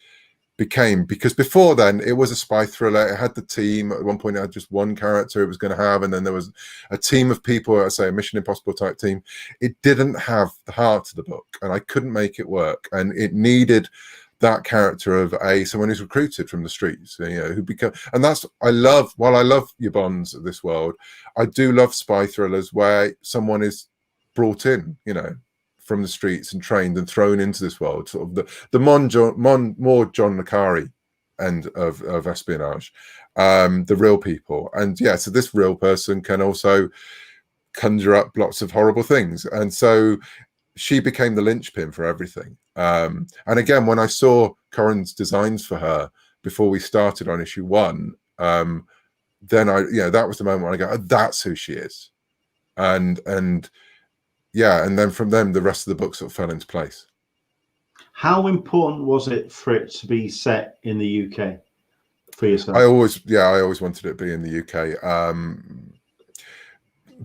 became, because before then it was a spy thriller. It had the team. At one point it had just one character it was going to have, and then there was a team of people, I say a Mission Impossible type team. It didn't have the heart of the book, and I couldn't make it work, and it needed that character of someone who's recruited from the streets, you know, who become, and that's, while I love your Bonds of this world, I do love spy thrillers where someone is brought in, you know, from the streets and trained and thrown into this world, sort of the more John le Carre end of espionage, the real people. And yeah, so this real person can also conjure up lots of horrible things, and so she became the linchpin for everything. And again, when I saw Corin's designs for her before we started on issue 1, then that was the moment when I go, oh, that's who she is. And yeah, and then from them, the rest of the book sort of fell into place. How important was it for it to be set in the UK for yourself? I always wanted it to be in the UK,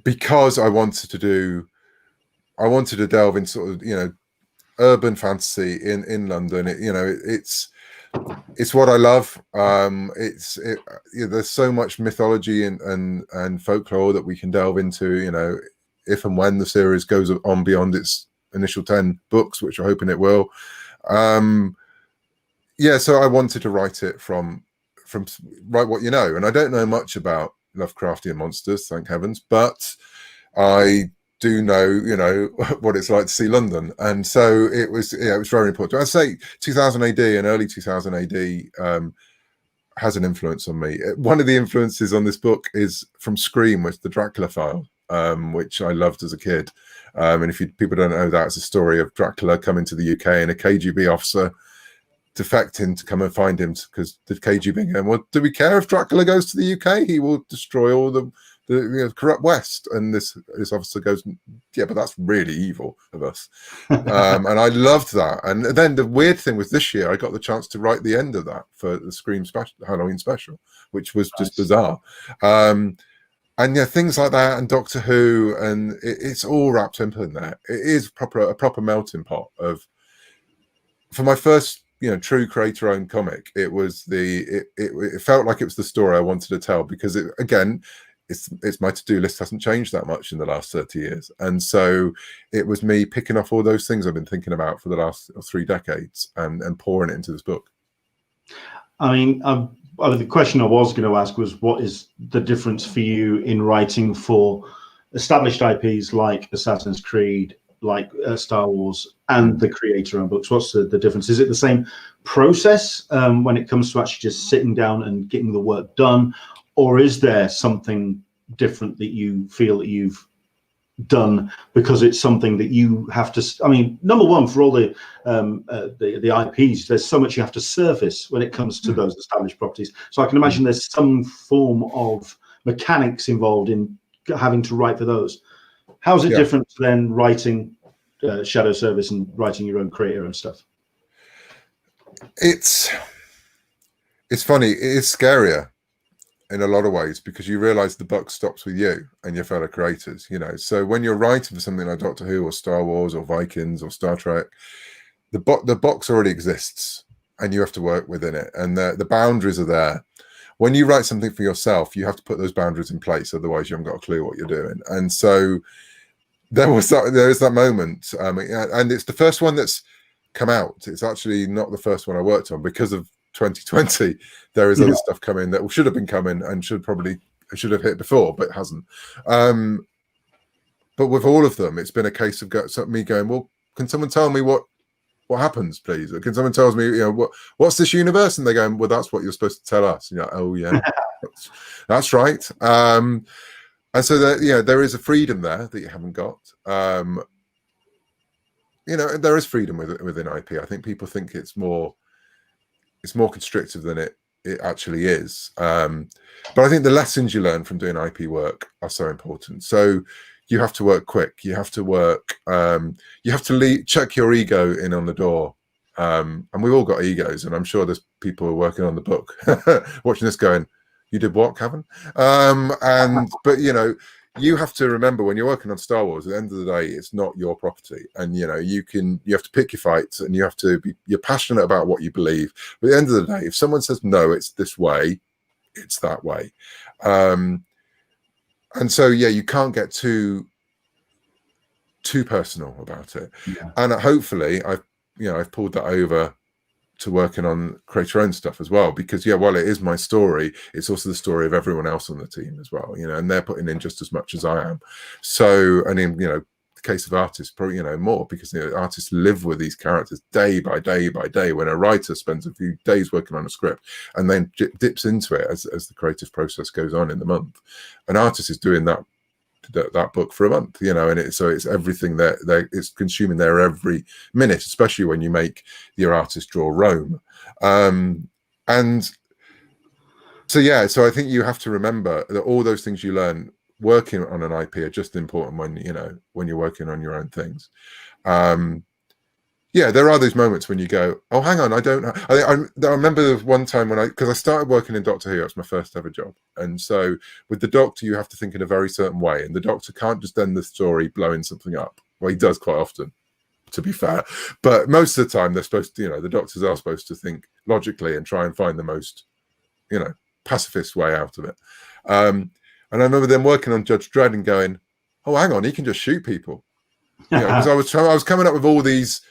because I wanted to delve in sort of, you know, urban fantasy in London. It's what I love. There's so much mythology and folklore that we can delve into, you know, if and when the series goes on beyond its initial 10 books, which I'm hoping it will. So I wanted to write it from write what you know, and I don't know much about Lovecraftian monsters, thank heavens, but I do know, you know, what it's like to see London, and so it was very important. I'd say 2000 AD and early 2000 AD has an influence on me. One of the influences on this book is from Scream, with the Dracula file, which I loved as a kid. And if people don't know, that, it's a story of Dracula coming to the UK and a KGB officer defecting to come and find him, because the KGB going, well, do we care if Dracula goes to the UK? He will destroy all the corrupt West. And this officer goes, yeah, but that's really evil of us. And I loved that. And then the weird thing was, this year I got the chance to write the end of that for the Scream special, Halloween special, which was just bizarre. And yeah, things like that, and Doctor Who, and it's all wrapped up in there. It is a proper melting pot of, for my first, you know, true creator-owned comic, it was it felt like it was the story I wanted to tell, because it's my to-do list hasn't changed that much in the last 30 years. And so it was me picking off all those things I've been thinking about for the last 3 decades and pouring it into this book. I mean, the question I was going to ask was, what is the difference for you in writing for established IPs like Assassin's Creed, like Star Wars, and the creator-owned books? What's the difference? Is it the same process when it comes to actually just sitting down and getting the work done? Or is there something different that you feel that you've done because it's something that you have to? I mean, number one, for all the IPs, there's so much you have to service when it comes to those established properties. So I can imagine there's some form of mechanics involved in having to write for those. How's it different than writing Shadow Service and writing your own creator and stuff? It's funny. It is scarier in a lot of ways, because you realize the buck stops with you and your fellow creators, you know. So when you're writing for something like Doctor Who or Star Wars or Vikings or Star Trek, the box already exists and you have to work within it, and the boundaries are there. When you write something for yourself, you have to put those boundaries in place, otherwise you haven't got a clue what you're doing. And so there is that moment, and it's the first one that's come out. It's actually not the first one I worked on, because of 2020 there is other stuff coming that should have been coming and should have hit before, but hasn't. But with all of them, it's been a case of me going, well, can someone tell me what happens, please? Or can someone tell me, you know, what's this universe? And they're going, well, that's what you're supposed to tell us. And you're like, oh yeah, that's right. And so there is a freedom there that you haven't got. there is freedom within IP. I think people think it's more constrictive than it actually is. But I think the lessons you learn from doing IP work are so important. So you have to work quick. You have to work. You have to check your ego in on the door. And we've all got egos, and I'm sure there's people who are working on the book watching this going, "You did what, Cavan?" But you have to remember when you're working on Star Wars, at the end of the day, it's not your property, and you have to pick your fights, and you're passionate about what you believe. But at the end of the day, if someone says no, it's this way, it's that way. And so you can't get too personal about it. Yeah. And hopefully I've pulled that over to working on create your own stuff as well, because while it is my story, it's also the story of everyone else on the team as well, and they're putting in just as much as I am. So, and in the case of artists, probably more, because artists live with these characters day by day by day, when a writer spends a few days working on a script and then dips into it as the creative process goes on in the month. An artist is doing that book for a month, and so it's everything that it's consuming there every minute, especially when you make your artist draw Rome. And so I think you have to remember that all those things you learn working on an IP are just important when you're working on your own things. There are those moments when you go, oh, hang on, I don't know. I remember one time because I started working in Doctor Who. It was my first ever job. And so with the Doctor, you have to think in a very certain way. And the Doctor can't just end the story blowing something up. Well, he does quite often, to be fair. But most of the time, they're supposed to, the Doctors are supposed to think logically and try and find the most, pacifist way out of it. And I remember them working on Judge Dredd and going, oh, hang on, he can just shoot people. Because I was coming up with all these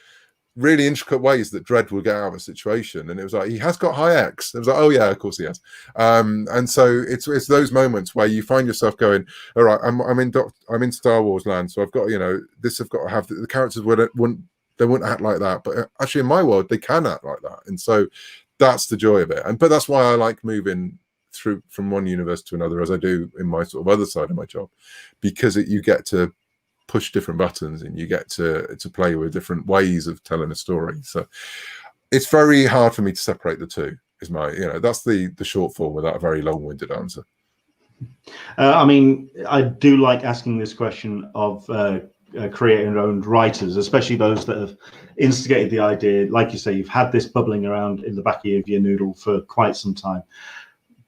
really intricate ways that Dredd will get out of a situation, and it was like, he has got high X. It was like, oh yeah, of course he has. And so it's those moments where you find yourself going, all right, I'm in Star Wars land, so I've got this. I've got to have the characters wouldn't act like that, but actually in my world they can act like that, and so that's the joy of it. But that's why I like moving through from one universe to another, as I do in my sort of other side of my job, because you get to push different buttons and you get to play with different ways of telling a story. So it's very hard for me to separate the two, is my that's the short form without a very long-winded answer. I do like asking this question of creator-owned writers, especially those that have instigated the idea. Like you say, you've had this bubbling around in the back of your noodle for quite some time.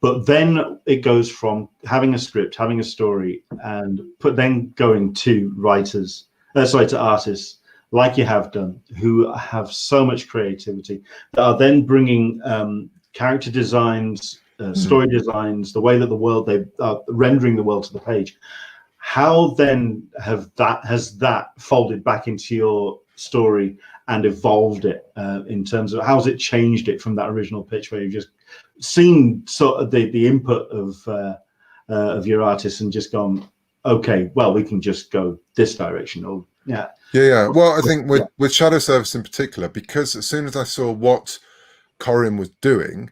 But then it goes from having a script, having a story, and then going to artists, like you have done, who have so much creativity, that are then bringing character designs, story designs, the way that they are rendering the world to the page. How then has that folded back into your story and evolved it in terms of how's it changed it from that original pitch where you've just seen sort of the input of your artists and just gone, okay, well, we can just go this direction, or yeah. Well, I think with Shadow Service in particular, because as soon as I saw what Corin was doing,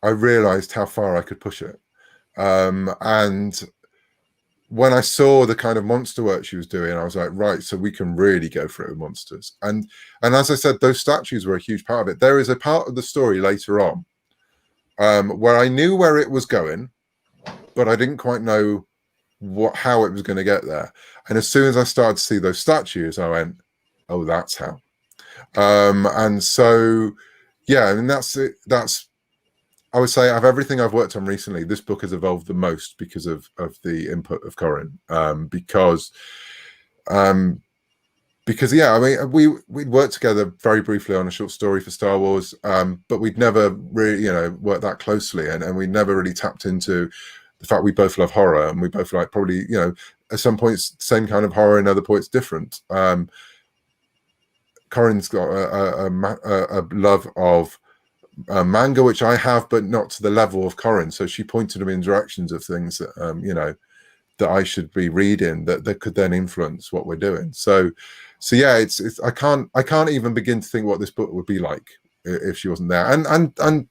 I realized how far I could push it. And when I saw the kind of monster work she was doing, I was like, right, so we can really go for it with monsters. And as I said, those statues were a huge part of it. There is a part of the story later on where I knew where it was going, but I didn't quite know how it was going to get there. And as soon as I started to see those statues, I went, oh, that's how. And so, that's it. I would say, of everything I've worked on recently, this book has evolved the most because of the input of Corin. We'd worked together very briefly on a short story for Star Wars, but we'd never really, worked that closely, and we never really tapped into the fact we both love horror, and we both like probably, at some points same kind of horror, and other points different. Corin's got a love of manga, which I have, but not to the level of Corin. So she pointed me in directions of things that that I should be reading that could then influence what we're doing. So it's I can't even begin to think what this book would be like if she wasn't there. And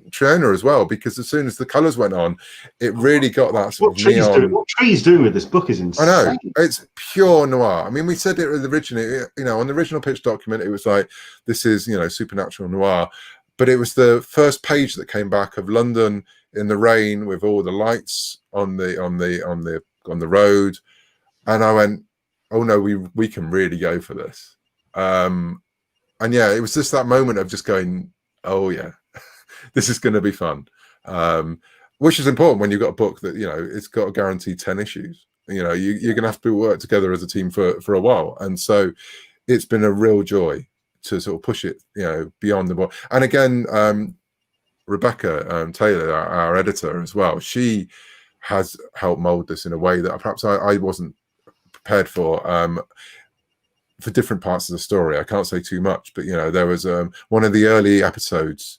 Triona as well, because as soon as the colours went on, it really got that sort of neon. What Tree's doing with this book is insane. I know, it's pure noir. I mean, we said it originally, on the original pitch document, it was like, this is, supernatural noir, but it was the first page that came back of London in the rain with all the lights on the road, and I went, oh no, we can really go for this. And yeah, it was just that moment of just going, oh yeah, this is going to be fun, which is important when you've got a book that it's got a guaranteed 10 issues. You're going to have to work together as a team for a while, and so it's been a real joy to sort of push it beyond the book. And again, Rebecca Taylor, our editor as well, she has helped mold this in a way that perhaps I wasn't prepared for different parts of the story. I can't say too much, but there was one of the early episodes,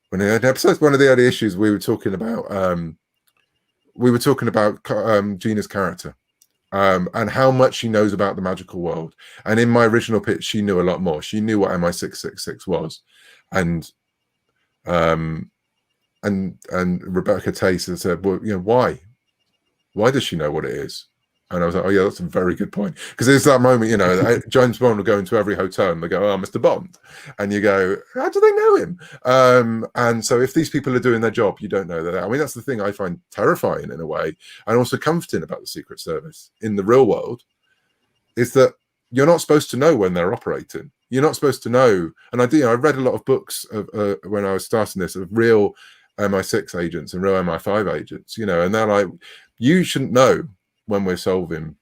one of the early issues, we were talking about Gina's character, and how much she knows about the magical world. And in my original pitch, she knew a lot more. She knew what MI666 was, and Rebecca Taylor said, well, why does she know what it is? And I was like, oh yeah, that's a very good point. Because there's that moment, James Bond will go into every hotel and they go, oh, Mr. Bond. And you go, how do they know him? And so if these people are doing their job, you don't know that. I mean, that's the thing I find terrifying in a way, and also comforting about the Secret Service in the real world, is that you're not supposed to know when they're operating. You're not supposed to know. And I read a lot of books of, when I was starting this, of real MI6 agents and real MI5 agents, and they're like, you shouldn't know when we're solving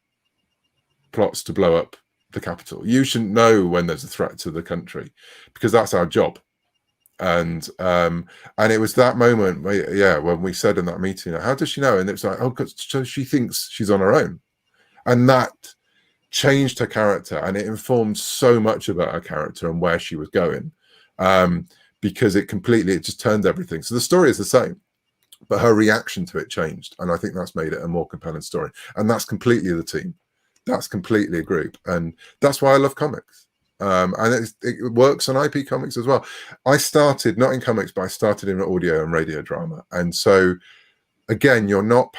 plots to blow up the capital. You shouldn't know when there's a threat to the country, because that's our job. And it was that moment where, when we said in that meeting, how does she know? And it's like, oh, so she thinks she's on her own. And that changed her character, and it informed so much about her character and where she was going, because it just turned everything. So the story is the same, but her reaction to it changed, and I think that's made it a more compelling story. And that's completely the team, that's completely a group, and that's why I love comics. And it works on IP comics as well. I started not in comics, but I started in audio and radio drama, and so again, you're not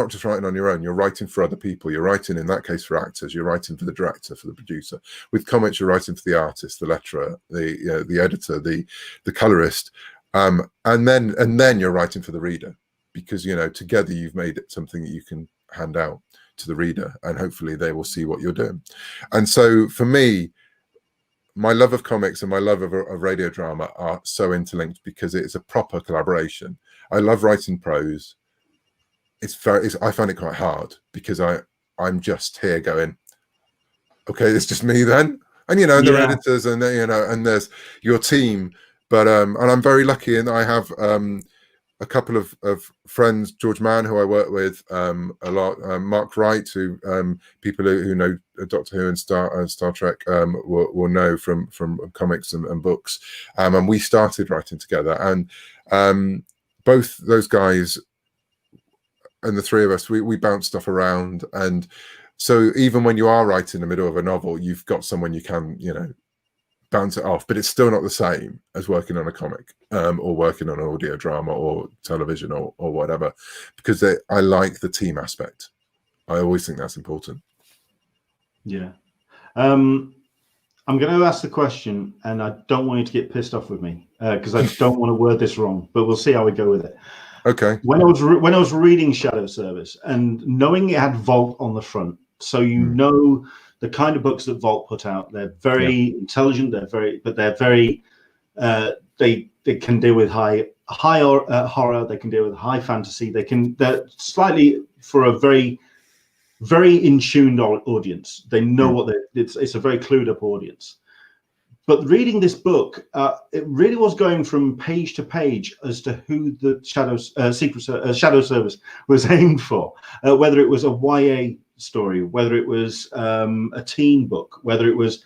just writing on your own. You're writing for other people. You're writing, in that case, for actors. You're writing for the director, for the producer. With comics, you're writing for the artist, the letterer, the editor, the colorist. And then you're writing for the reader, because together you've made it something that you can hand out to the reader, and hopefully they will see what you're doing. And so for me, my love of comics and my love of radio drama are so interlinked, because it's a proper collaboration. I love writing prose. I find it quite hard, because I'm just here going, okay, it's just me then, and there are editors, and and there's your team. But and I'm very lucky, and I have a couple of friends, George Mann, who I work with a lot, Mark Wright, who people who know Doctor Who and Star Trek will know from comics and books, and we started writing together, and both those guys and the three of us, we bounce stuff around. And so even when you are writing in the middle of a novel, you've got someone you can bounce it off, but it's still not the same as working on a comic or working on an audio drama or television or whatever, because I like the team aspect. I always think that's important. Yeah. I'm going to ask the question, and I don't want you to get pissed off with me, because I don't want to word this wrong, but we'll see how we go with it. Okay. When I was reading Shadow Service, and knowing it had Vault on the front, so the kind of books that Vault put out, they're very intelligent. They're very they can deal with high horror. They can deal with high fantasy. They're slightly for a very, very in tuned audience. They know it's a very clued up audience. But reading this book, it really was going from page to page as to who the Shadow Service was aimed for, whether it was a YA story, whether it was a teen book, whether it was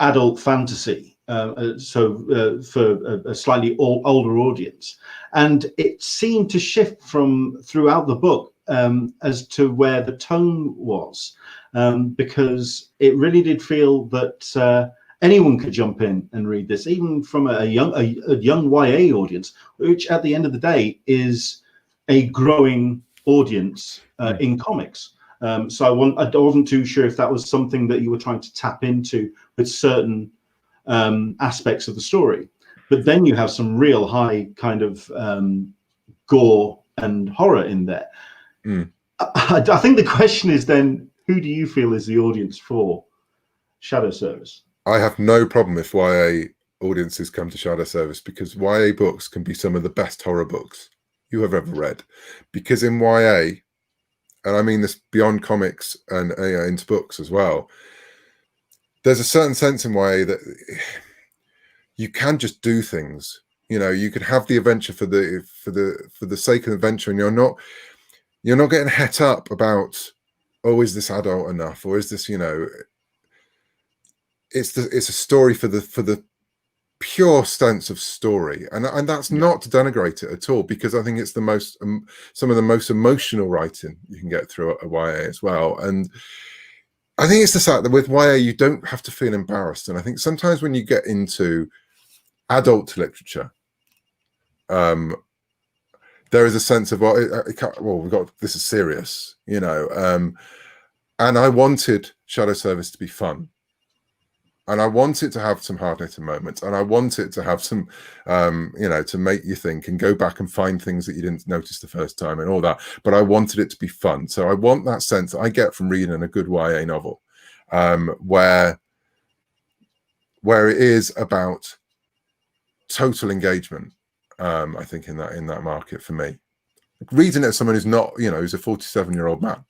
adult fantasy, for a slightly older audience. And it seemed to shift from throughout the book as to where the tone was, because it really did feel that anyone could jump in and read this, even from a young YA audience, which at the end of the day is a growing audience in comics. So I wasn't too sure if that was something that you were trying to tap into with certain aspects of the story. But then you have some real high kind of gore and horror in there. I think the question is then, who do you feel is the audience for Shadow Service? I have no problem if YA audiences come to Shadow Service, because YA books can be some of the best horror books you have ever read. Because in YA, and I mean this beyond comics and into books as well, there's a certain sense in YA that you can just do things. You know, you could have the adventure for the sake of adventure, and you're not getting het up about, oh, is this adult enough, or is this, you know, it's a story for the pure sense of story, and that's not to denigrate it at all, because I think it's the most some of the most emotional writing you can get through a YA as well. And I think it's the fact that with YA you don't have to feel embarrassed. And I think sometimes when you get into adult literature, there is a sense of, well, we've got, this is serious, you know, and I wanted Shadow Service to be fun. And I want it to have some hard-hitting moments, and I want it to have some, you know, to make you think and go back and find things that you didn't notice the first time and all that. But I wanted it to be fun. So I want that sense that I get from reading a good YA novel, where it is about total engagement. I think in that market for me, reading it as someone who's not, you know, who's a 47-year-old man,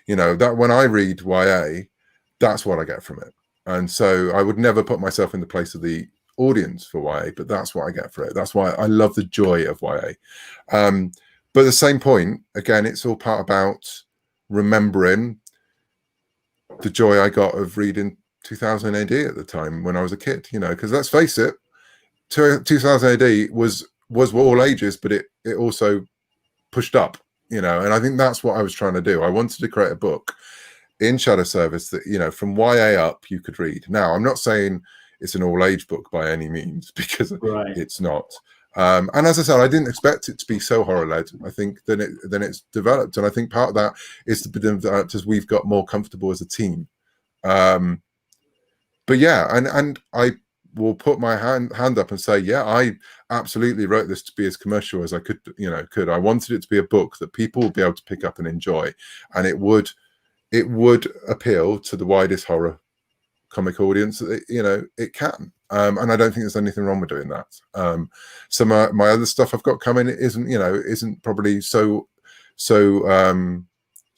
you know, that when I read YA, that's what I get from it. And so I would never put myself in the place of the audience for YA, but that's what I get for it. That's why I love the joy of YA. But at the same point, again, it's all part about remembering the joy I got of reading 2000 AD at the time when I was a kid, you know, because let's face it, 2000 AD was all ages, but it also pushed up, you know, and I think that's what I was trying to do. I wanted to create a book in Shadow Service that, you know, from YA up you could read. Now, I'm not saying it's an all-age book by any means, because it's not. And as I said, I didn't expect it to be so horror-led. I think then it's developed, and I think part of that is to be developed as we've got more comfortable as a team. But yeah, and I will put my hand up and say, yeah, I absolutely wrote this to be as commercial as I could. I wanted it to be a book that people would be able to pick up and enjoy, and it would appeal to the widest horror comic audience that it can. And I don't think there's anything wrong with doing that. Some of my other stuff I've got coming isn't probably so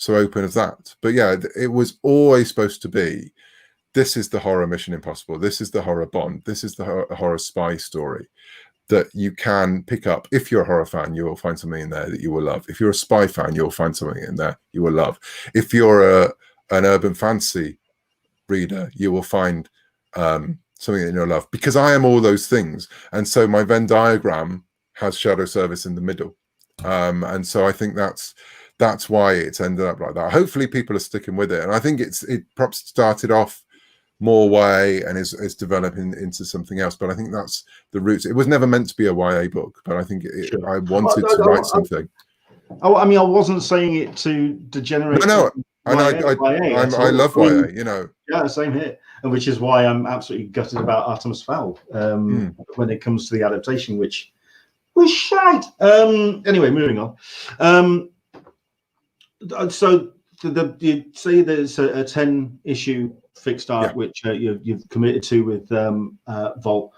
open as that. But yeah, it was always supposed to be, this is the horror Mission Impossible, this is the horror Bond, this is the horror spy story that you can pick up. If you're a horror fan, you will find something in there that you will love. If you're a spy fan, you'll find something in there you will love. If you're an urban fantasy reader, you will find something that you'll love, because I am all those things. And so my Venn diagram has Shadow Service in the middle. And so I think that's why it's ended up like that. Hopefully people are sticking with it. And I think it perhaps started off more YA and is developing into something else, but I think that's the roots. It was never meant to be a YA book, but I think I wanted to write something. I mean, I wasn't saying it to degenerate. No, I love YA, Yeah, same here, and which is why I'm absolutely gutted about Artemis Fowl when it comes to the adaptation, which was shite. Anyway, moving on. So you say there's a 10-issue fixed art, which you've committed to with Vault.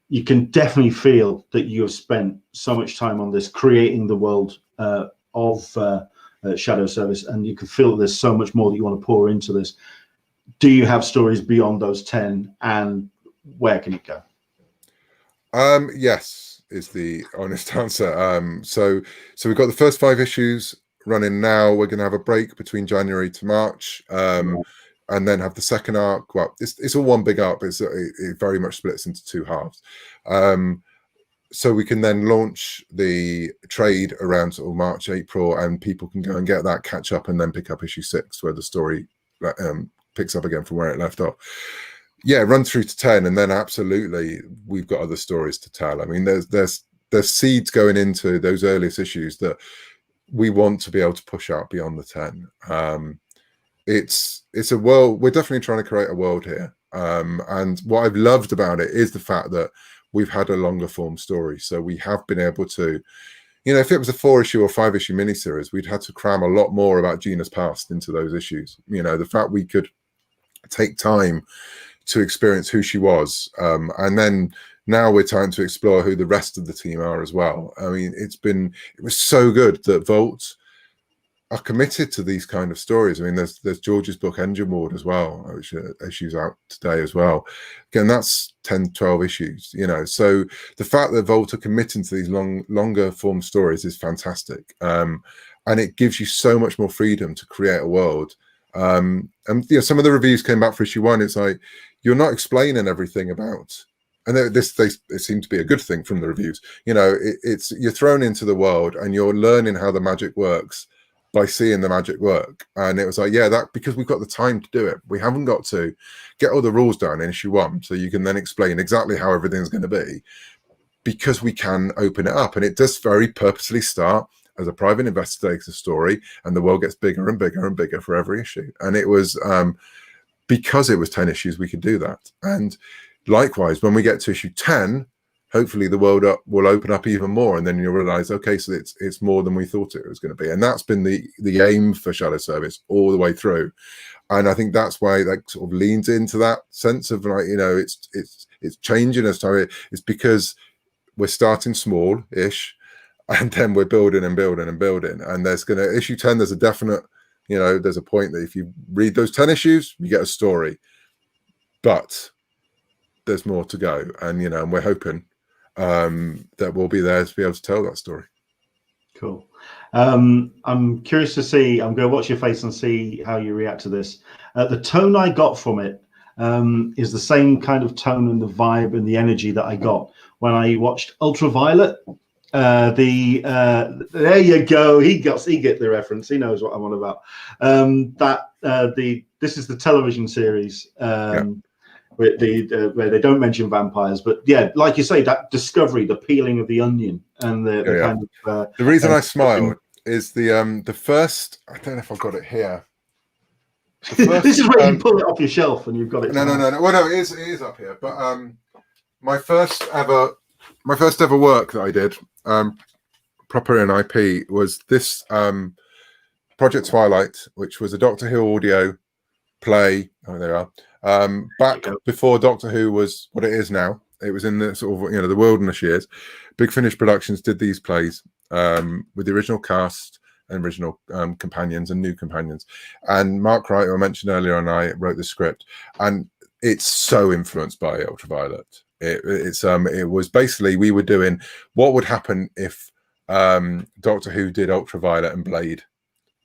You can definitely feel that you have spent so much time on this, creating the world of Shadow Service, and you can feel that there's so much more that you want to pour into this. Do you have stories beyond those 10, and where can it go? Yes, is the honest answer. So we've got the first 5 issues running now. We're going to have a break between January to March, and then have the second arc. Well, it's all one big arc, but it very much splits into 2 halves. So we can then launch the trade around sort of March, April, and people can go and get that, catch up, and then pick up issue 6, where the story picks up again from where it left off. yeah, run through to 10, and then absolutely we've got other stories to tell. I mean, there's seeds going into those earliest issues that we want to be able to push out beyond the 10. It's a world. We're definitely trying to create a world here, and what I've loved about it is the fact that we've had a longer form story, so we have been able to, you know, if it was a 4-issue or 5-issue miniseries, we'd had to cram a lot more about Gina's past into those issues. You know, the fact we could take time to experience who she was, and then now we're trying to explore who the rest of the team are as well. I mean, it was so good that Vault are committed to these kind of stories. I mean, there's George's book Engine Ward as well, which issues out today as well. Again, that's 10-12 issues, you know. So the fact that Vault are committing to these longer form stories is fantastic, and it gives you so much more freedom to create a world. And you know, some of the reviews came back for issue 1. It's like, you're not explaining everything about, and it seemed to be a good thing from the reviews. You know, you're thrown into the world and you're learning how the magic works by seeing the magic work. And it was like, yeah, that, because we've got the time to do it. We haven't got to get all the rules down in issue 1, so you can then explain exactly how everything's going to be, because we can open it up. And it does very purposely start as a private investigator story, and the world gets bigger and bigger and bigger for every issue. And it was because it was 10 issues, we could do that. And likewise, when we get to issue 10, hopefully the world will open up even more, and then you'll realize, okay, so it's more than we thought it was going to be. And that's been the aim for Shadow Service all the way through. And I think that's why that sort of leans into that sense of, like, you know, it's changing as time. It's because we're starting small-ish, and then we're building and building and building. And there's going to, issue 10, there's a definite, you know, there's a point that if you read those 10 issues, you get a story. But there's more to go. And, you know, and we're hoping that we'll be there to be able to tell that story. Cool. I'm curious to see, I'm going to watch your face and see how you react to this. The tone I got from it is the same kind of tone and the vibe and the energy that I got when I watched Ultraviolet. There you go. He gets the reference. He knows what I'm on about. This is the television series. Where they don't mention vampires, but yeah, like you say, that discovery, the peeling of the onion, and the kind of the reason I smiled is the first. I don't know if I've got it here. This is where you pull it off your shelf and you've got it. No. Well, no, it is up here. But my first ever work that I did, proper in IP, was this Project Twilight, which was a Doctor Who audio play. Oh, there you are. Back before Doctor Who was what it is now. It was in the sort of, you know, the wilderness years. Big Finish Productions did these plays with the original cast and original companions and new companions. And Mark Wright, who I mentioned earlier, and I wrote the script, and it's so influenced by Ultraviolet. It was basically, we were doing what would happen if Doctor Who did Ultraviolet and Blade,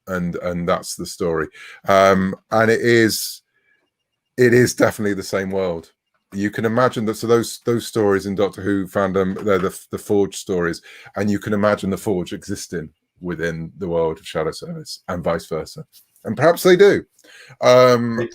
and that's the story. And it is definitely the same world. You can imagine that. So those stories in Doctor Who fandom, they're the Forge stories, and you can imagine the Forge existing within the world of Shadow Service, and vice versa. And perhaps they do. And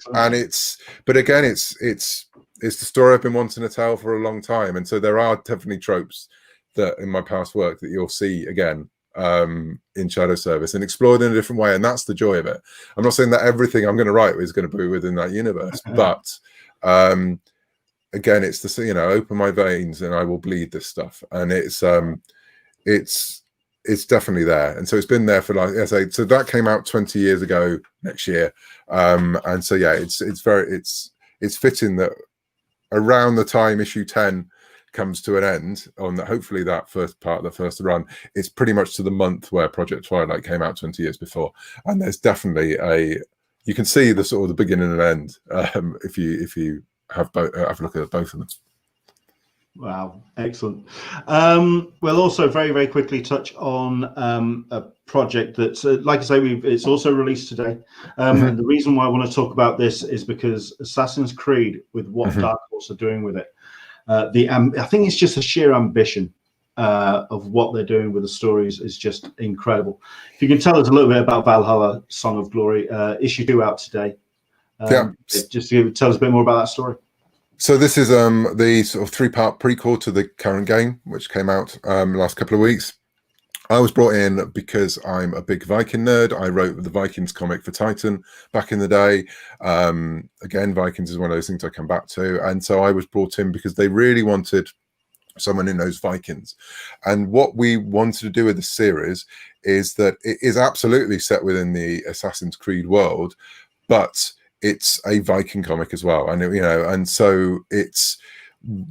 but again, it's the story I've been wanting to tell for a long time. And so there are definitely tropes that in my past work that you'll see again in Shadow Service and explored in a different way. And that's the joy of it. I'm not saying that everything I'm going to write is going to be within that universe, but again, it's the, you know, open my veins and I will bleed this stuff. And it's definitely there. And so it's been there for, like I say, so that came out 20 years ago next year. And so, yeah, it's fitting that around the time issue 10 comes to an end on hopefully that first part of the first run, it's pretty much to the month where Project Twilight came out 20 years before. And there's definitely you can see the sort of the beginning and end if you have a look at both of them. Wow, excellent. We'll also very, very quickly touch on a project that's, like I say, it's also released today. And the reason why I want to talk about this is because Assassin's Creed, with what Dark Horse are doing with it, I think it's just a sheer ambition of what they're doing with the stories is just incredible. If you can tell us a little bit about Valhalla: Song of Glory, issue 2 out today. Just to tell us a bit more about that story. So this is the sort of 3-part prequel to the current game, which came out the last couple of weeks. I was brought in because I'm a big Viking nerd. I wrote the Vikings comic for Titan back in the day. Again, Vikings is one of those things I come back to. And so I was brought in because they really wanted someone who knows Vikings. And what we wanted to do with the series is that it is absolutely set within the Assassin's Creed world, but it's a Viking comic as well. And, you know, and so it's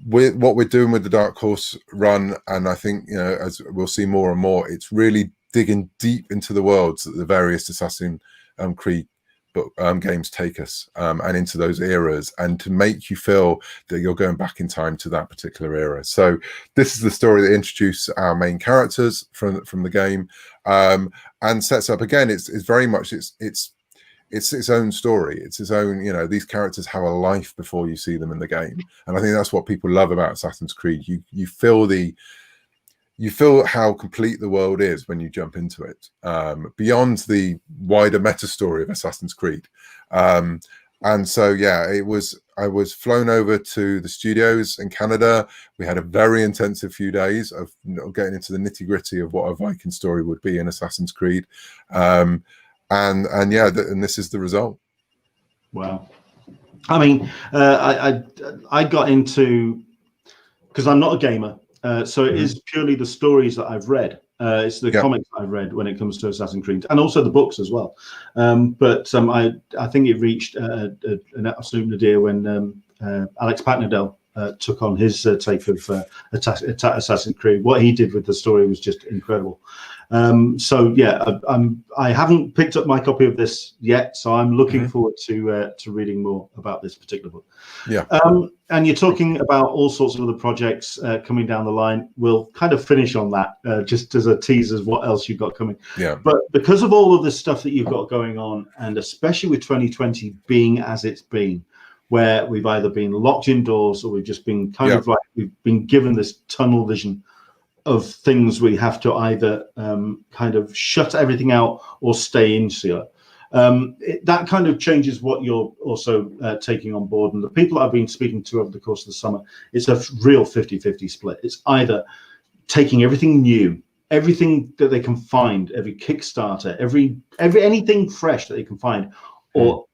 with what we're doing with the Dark Horse run. And I think, you know, as we'll see more and more, it's really digging deep into the worlds that the various Assassin's Creed games take us and into those eras, and to make you feel that you're going back in time to that particular era. So this is the story that introduces our main characters from the game, and sets up, again, it's very much it's its own story. It's its own, you know, these characters have a life before you see them in the game. And I think that's what people love about Assassin's Creed. You feel how complete the world is when you jump into it, beyond the wider meta story of Assassin's Creed. And so, yeah, I was flown over to the studios in Canada. We had a very intensive few days of getting into the nitty gritty of what a Viking story would be in Assassin's Creed. And yeah, and this is the result. Wow. I mean, I got into, because I'm not a gamer, so it is purely the stories that I've read. It's the comics I've read when it comes to Assassin's Creed, and also the books as well. But I think it reached an absolute nadir when Alex Packnadell took on his take of Assassin's Creed. What he did with the story was just incredible. So yeah, I haven't picked up my copy of this yet, so I'm looking forward to reading more about this particular book. Yeah. And you're talking about all sorts of other projects coming down the line. We'll kind of finish on that just as a teaser of what else you've got coming. Yeah. But because of all of the stuff that you've got going on, and especially with 2020 being as it's been, where we've either been locked indoors or we've just been kind of like we've been given this tunnel vision of things we have to either kind of shut everything out or stay insular. That kind of changes what you're also taking on board. And the people I've been speaking to over the course of the summer, it's a real 50-50 split. It's either taking everything new, everything that they can find, every Kickstarter, every anything fresh that they can find, or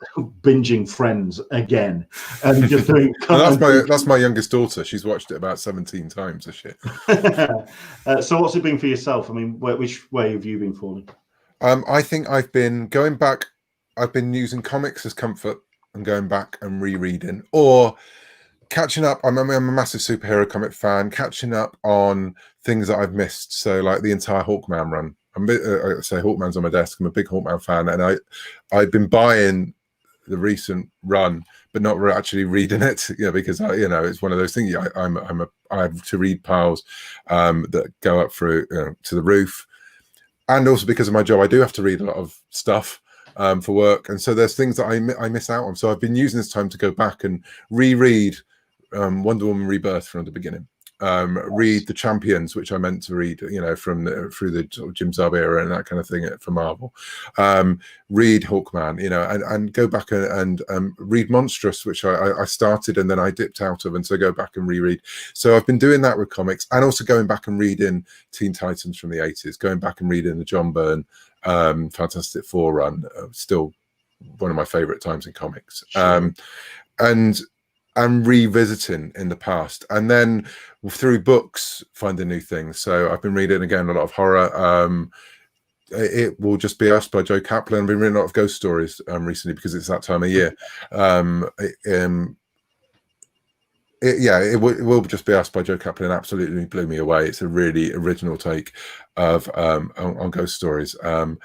binging Friends again, and just doing. That's my youngest daughter. She's watched it about 17 times. This shit. So, what's it been for yourself? I mean, which way have you been falling? I think I've been going back. I've been using comics as comfort and going back and rereading, or catching up. I'm a massive superhero comic fan. Catching up on things that I've missed. So, like the entire Hawkman run. I say Hawkman's on my desk. I'm a big Hawkman fan, and I've been buying the recent run, but not actually reading it, you know, because it's one of those things. I have to read piles that go up through to the roof, and also because of my job, I do have to read a lot of stuff for work, and so there's things that I miss out on. So I've been using this time to go back and reread Wonder Woman Rebirth from the beginning. Read the Champions, which I meant to read, through the sort of Jim Zub era and that kind of thing for Marvel. Read Hawkman, and go back and read Monstrous, which I started and then I dipped out of, and so go back and reread. So I've been doing that with comics, and also going back and reading Teen Titans from the 80s, going back and reading the John Byrne Fantastic Four run, still one of my favorite times in comics. Sure. And revisiting in the past, and then through books finding new things. So I've been reading again a lot of horror. It Will Just Be Us by Joe Kaplan. I've been reading a lot of ghost stories recently because it's that time of year. It Will Just Be Us by Joe Kaplan absolutely blew me away. It's a really original take of on ghost stories. And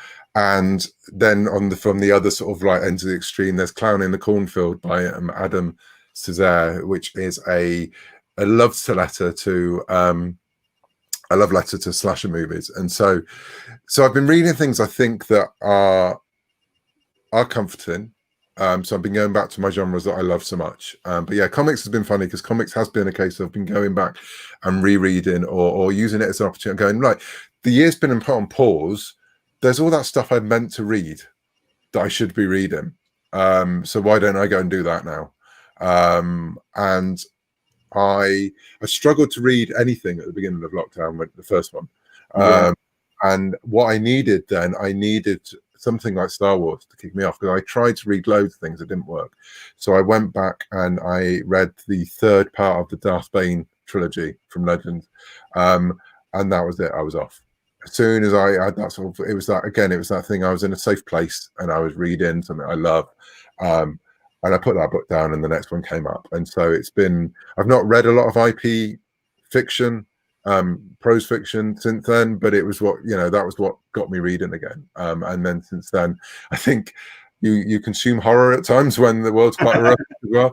then from the other sort of like end of the extreme, there's Clown in the Cornfield by Adam Cesare, which is a love letter to slasher movies. And so I've been reading things I think that are comforting. So I've been going back to my genres that I love so much. But yeah, comics has been funny because comics has been a case of been going back and rereading or using it as an opportunity, going, right, the year's been put on pause. There's all that stuff I meant to read that I should be reading. So why don't I go and do that now? and I struggled to read anything at the beginning of lockdown, with the first one. And what I needed then, I needed something like Star Wars to kick me off, because I tried to read loads of things that didn't work. So I went back and I read the third part of the Darth Bane trilogy from Legends, and that was it. I was off. As soon as I had that sort of, it was that thing. I was in a safe place and I was reading something I love, and I put that book down and the next one came up. And so I've not read a lot of IP fiction, prose fiction since then, but it was that was what got me reading again. And then since then, I think you consume horror at times when the world's quite rough as well,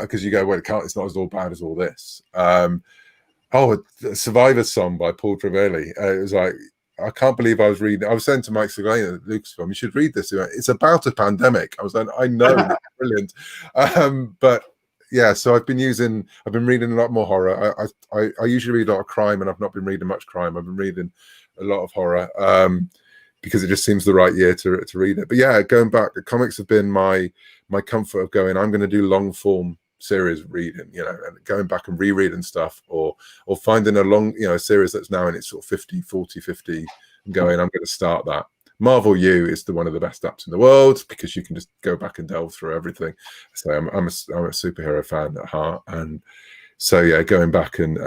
because you go, well, it's not as all bad as all this. Survivor's Song by Paul Trevelyan. It was like, I can't believe I was reading. I was saying to Mike Seglain at Lucasfilm, you should read this. It's about a pandemic. I was like, I know, it's brilliant. But yeah, so I've been reading a lot more horror. I usually read a lot of crime, and I've not been reading much crime. I've been reading a lot of horror, because it just seems the right year to read it. But yeah, going back, the comics have been my comfort of going, I'm going to do long form series reading, and going back and rereading stuff, or finding a long, series that's now in its sort of 50, and going, I'm going to start that. Marvel U is one of the best apps in the world, because you can just go back and delve through everything. So I'm a superhero fan at heart, and so yeah, going back and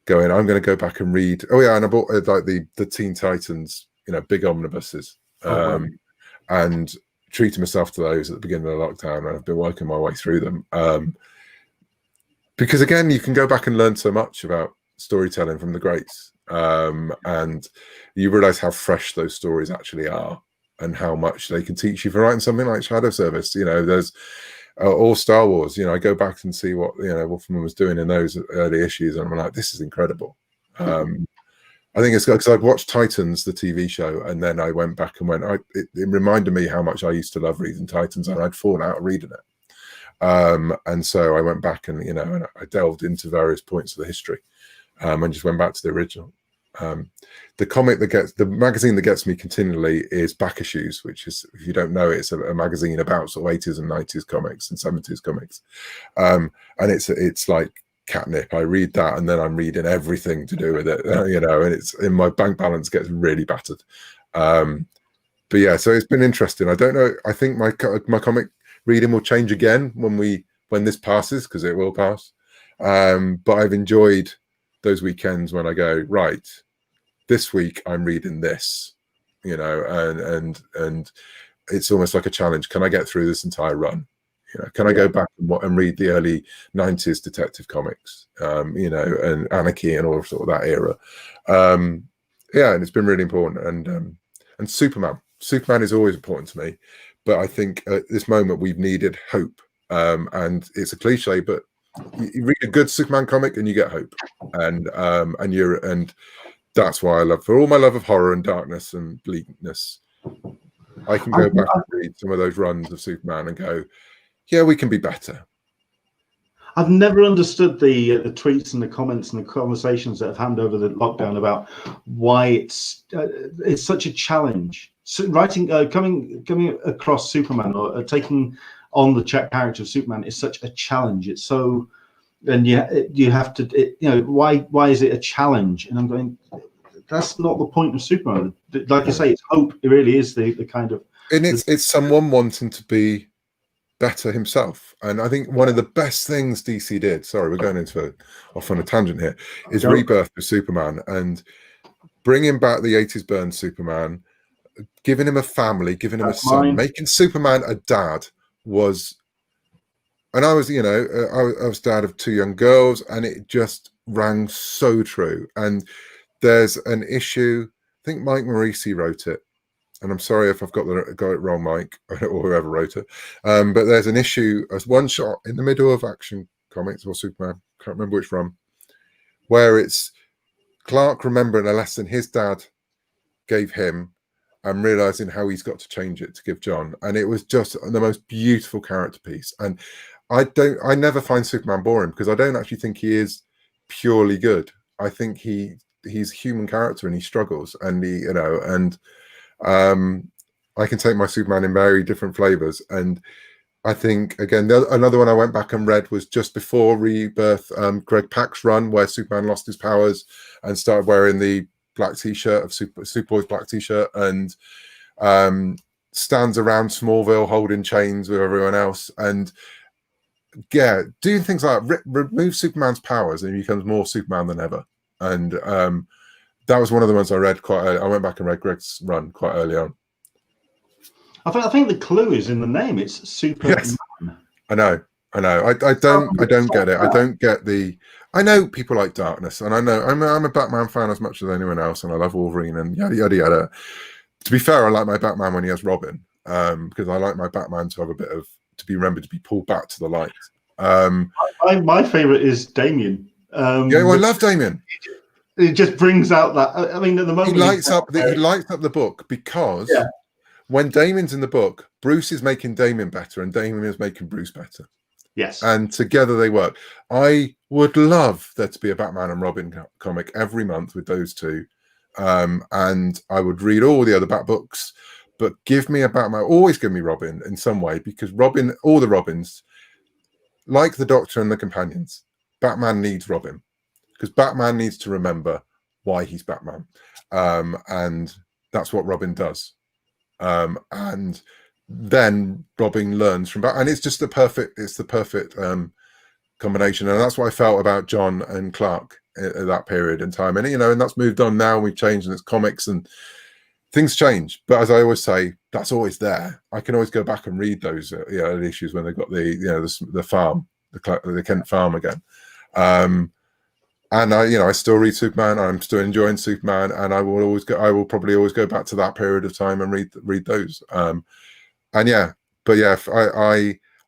going, I'm going to go back and read. Oh yeah, and I bought like the Teen Titans, big omnibuses, and treated myself to those at the beginning of the lockdown, and I've been working my way through them, because again, you can go back and learn so much about storytelling from the greats, and you realize how fresh those stories actually are, and how much they can teach you for writing something like Shadow Service. There's or Star Wars. I go back and see what Wolfman was doing in those early issues, and I'm like, this is incredible. I think it's because I'd watched Titans, the TV show, and then I went back and it reminded me how much I used to love reading Titans, and I'd fallen out of reading it. And so I went back and, and I delved into various points of the history, and just went back to the original. The magazine that gets me continually is Back Issues, which is, if you don't know, it's a magazine about sort of 80s and 90s comics and 70s comics. And it's like catnip. I read that, and then I'm reading everything to do with it, and it's in my bank balance gets really battered. But yeah, so it's been interesting. I don't know. I think my comic reading will change again when this passes, because it will pass. But I've enjoyed those weekends when I go, right, this week I'm reading this, and it's almost like a challenge. Can I get through this entire run? Can I go back and read the early 90s detective comics, and Anarchy and all sort of that era? Yeah, and it's been really important. And Superman is always important to me, but I think at this moment we've needed hope. And it's a cliche, but you read a good Superman comic and you get hope, and that's why for all my love of horror and darkness and bleakness, I can go back and read some of those runs of Superman and go, yeah, we can be better. I've never understood the tweets and the comments and the conversations that have happened over the lockdown about why it's such a challenge. So coming across Superman or taking on the character of Superman is such a challenge. It's so, and you have to, why is it a challenge? And I'm going, that's not the point of Superman. Like you say, it's hope. It really is the kind of, and it's someone wanting to be better himself. And I think one of the best things DC did, sorry, we're going off on a tangent here, is rebirth of Superman and bringing back the 80s burn Superman, giving him a family, giving him a son, making Superman a dad was, and I was, I was dad of 2 young girls, and it just rang so true. And there's an issue, I think Mike Morisi wrote it, and I'm sorry if I've got it wrong, Mike, or whoever wrote it. But there's an issue, as one shot in the middle of Action Comics or Superman, can't remember which run, where it's Clark remembering a lesson his dad gave him and realizing how he's got to change it to give John. And it was just the most beautiful character piece. And I never find Superman boring, because I don't actually think he is purely good. I think he's a human character, and he struggles, and I can take my Superman in very different flavors, and I think, again, another one I went back and read was just before Rebirth, Greg Pak's run, where Superman lost his powers and started wearing the black t-shirt of Superboy's black t-shirt, and stands around Smallville holding chains with everyone else, and doing things like remove Superman's powers and he becomes more Superman than ever. And that was one of the ones I read quite early. I went back and read Greg's run quite early on. I think the clue is in the name. It's Superman. Yes. I know. I don't get it. I don't get the. I know people like Darkness, and I know I'm a Batman fan as much as anyone else, and I love Wolverine and yada yada yada. To be fair, I like my Batman when he has Robin, because I like my Batman to have a bit of, to be remembered, to be pulled back to the light. My favorite is Damien. I love Damien. It just brings out that. I mean, at the moment he lights up the book, because when Damien's in the book, Bruce is making Damien better, and Damien is making Bruce better. Yes, and together they work. I would love there to be a Batman and Robin comic every month with those two, and I would read all the other Bat books. But give me a Batman. Always give me Robin in some way, because Robin, all the Robins, like the Doctor and the Companions, Batman needs Robin, because Batman needs to remember why he's Batman, and that's what Robin does. And then Robin learns from Batman, and it's just the perfect combination. And that's what I felt about John and Clark at that period in time. And and that's moved on now. We've changed, and it's comics and things change. But as I always say, that's always there. I can always go back and read those issues when they've got the farm, the Kent farm again. And I still read Superman. I'm still enjoying Superman, and I will probably always go back to that period of time and read those. I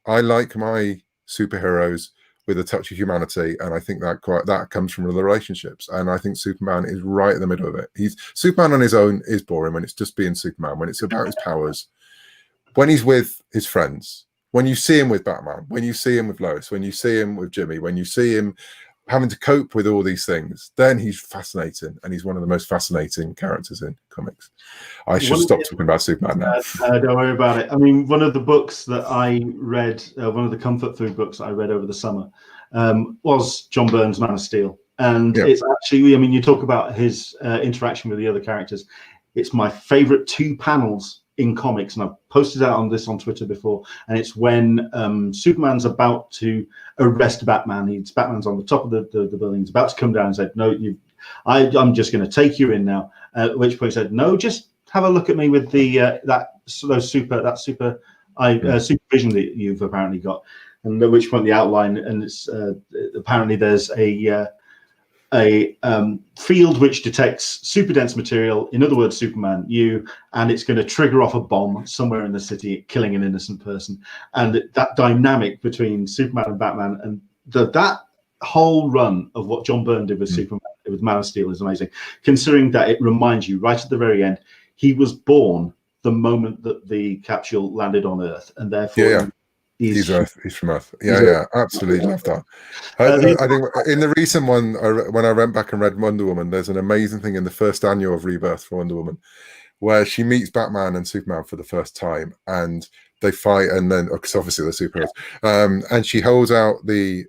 like my superheroes with a touch of humanity, and I think that comes from the relationships. And I think Superman is right in the middle of it. Superman on his own is boring when it's just being Superman, when it's about his powers, when he's with his friends, when you see him with Batman, when you see him with Lois, when you see him with Jimmy, when you see him having to cope with all these things, then he's fascinating, and he's one of the most fascinating characters in comics. I should stop talking about Superman now. Don't worry about it. I mean, one of the books that I read, one of the comfort food books that I read over the summer, was John Byrne's Man of Steel. And it's actually, I mean, you talk about his interaction with the other characters. It's my favorite 2 panels in comics, and I've posted out on Twitter before, and it's when Superman's about to arrest Batman. Batman's on the top of the building. He's about to come down and said, "No, I'm just going to take you in now." At which point he said, "No, just have a look at me with the supervision that you've apparently got." And at which point the outline, and it's apparently there's a field which detects super dense material, in other words Superman, and it's going to trigger off a bomb somewhere in the city, killing an innocent person. And that dynamic between Superman and Batman, and that whole run of what John Byrne did with Superman, with Man of Steel, is amazing, considering that it reminds you right at the very end he was born the moment that the capsule landed on Earth, and therefore he's from Earth. Absolutely love that. I think in the recent one, when I went back and read Wonder Woman, there's an amazing thing in the first annual of Rebirth for Wonder Woman, where she meets Batman and Superman for the first time, and they fight, and then, because obviously they're superheroes, and she holds out the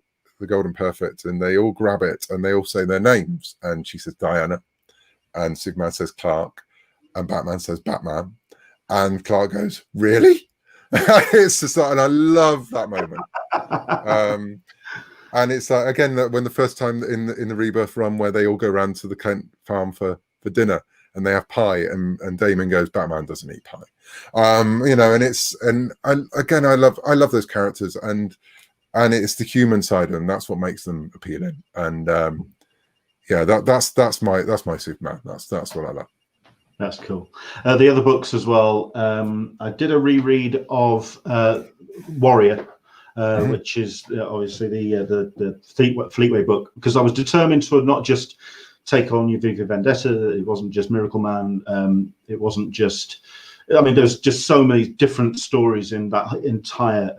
Golden Perfect, and they all grab it, and they all say their names, and she says Diana, and Superman says Clark, and Batman says Batman, and Clark goes, "Really?" It's just like, and I love that moment. And it's like, again, when the first time in the Rebirth run, where they all go around to the Kent farm for dinner, and they have pie, and Damon goes, "Batman doesn't eat pie," and again, I love those characters, and it's the human side of them, that's what makes them appealing. And that's my Superman. That's what I love. That's cool. The other books as well. I did a reread of Warrior, which is obviously the Fleetway book, because I was determined to not just take on V for Vendetta. It wasn't just Miracle Man. It wasn't just. I mean, there's just so many different stories in that entire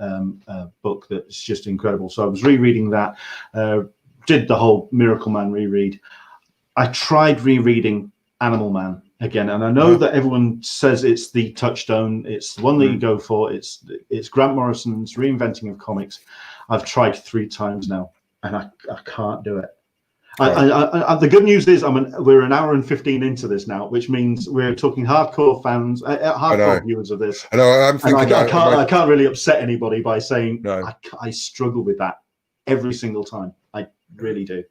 book that's just incredible. So I was rereading that. Did the whole Miracle Man reread. I tried rereading Animal Man, again, and I know that everyone says it's the touchstone, it's the one that you go for. It's Grant Morrison's reinventing of comics. I've tried 3 times now, and I can't do it. The good news is we're an hour and 15 into this now, which means we're talking hardcore fans, hardcore viewers of this. I know. I'm thinking. I can't really upset anybody by saying no. I struggle with that every single time. I really do.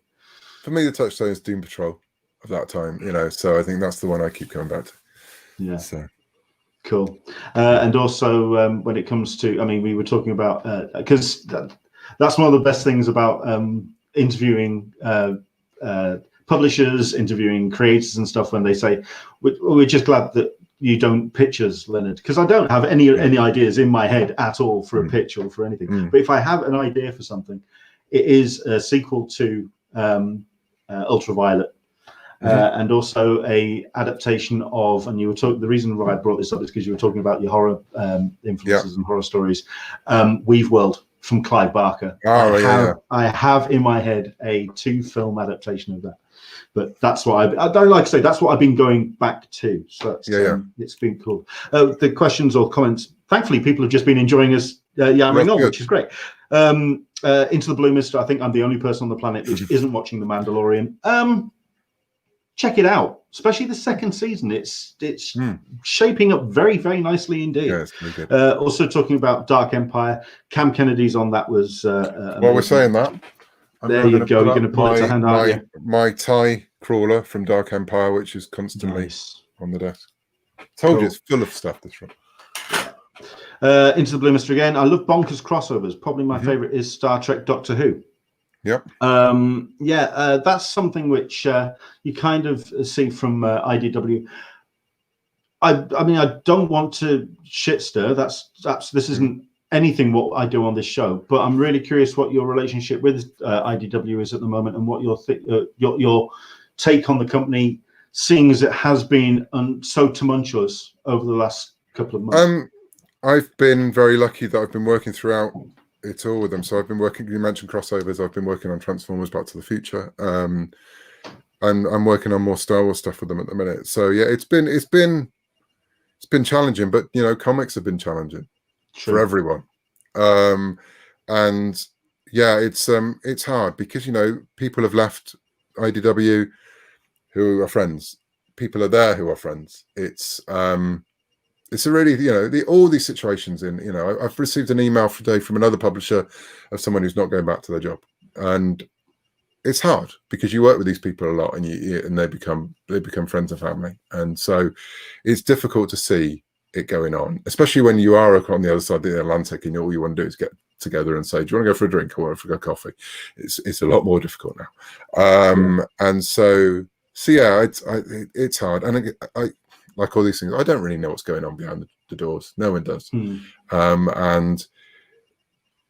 For me, the touchstone is Doom Patrol of that time, so I think that's the one I keep coming back to. Yeah. So cool. And also when it comes to, we were talking about, because that's one of the best things about interviewing publishers, interviewing creators and stuff, when they say, we're just glad that you don't pitch us, Leonard, because I don't have any ideas in my head at all for a pitch or for anything. But if I have an idea for something, it is a sequel to Ultraviolet, and also a adaptation of, and you were talking, the reason why I brought this up is because you were talking about your horror influences and horror stories. Weave World from Clive Barker. I have in my head a 2-film adaptation of that, but that's what I don't like to say. That's what I've been going back to. So it's been cool. The questions or comments. Thankfully, people have just been enjoying us yammering on, which is great. Into the Blue Mist. I think I'm the only person on the planet which isn't watching The Mandalorian. Check it out, especially the 2nd season. It's shaping up very, very nicely indeed. Yeah, it's pretty good. Also talking about Dark Empire, Cam Kennedy's on that was. While we're saying that, there you go. You're going to pull it to hand, aren't you? My tie crawler from Dark Empire, which is constantly on the desk. Told you it's full of stuff. This one. Into the Blue Mist again. I love bonkers crossovers. Probably my favorite is Star Trek Doctor Who. Yep. That's something which you kind of see from IDW. I don't want to shit stir. This isn't anything what I do on this show, but I'm really curious what your relationship with IDW is at the moment, and what your take on the company, seeing as it has been so tumultuous over the last couple of months. I've been very lucky that I've been working throughout it all with them. So I've been working, you mentioned crossovers, I've been working on Transformers Back to the Future, and I'm working on more Star Wars stuff with them at the minute. So yeah, it's been challenging, but comics have been challenging for everyone. And yeah, it's hard because people have left IDW who are friends, people are there who are friends. It's a really, all these situations I've received an email today from another publisher of someone who's not going back to their job. And it's hard because you work with these people a lot, and they become friends and family. And so it's difficult to see it going on, especially when you are on the other side of the Atlantic and all you want to do is get together and say, do you want to go for a drink or for a coffee? It's a lot more difficult now. And so yeah, it's hard. And I like all these things, I don't really know what's going on behind the doors. No one does. And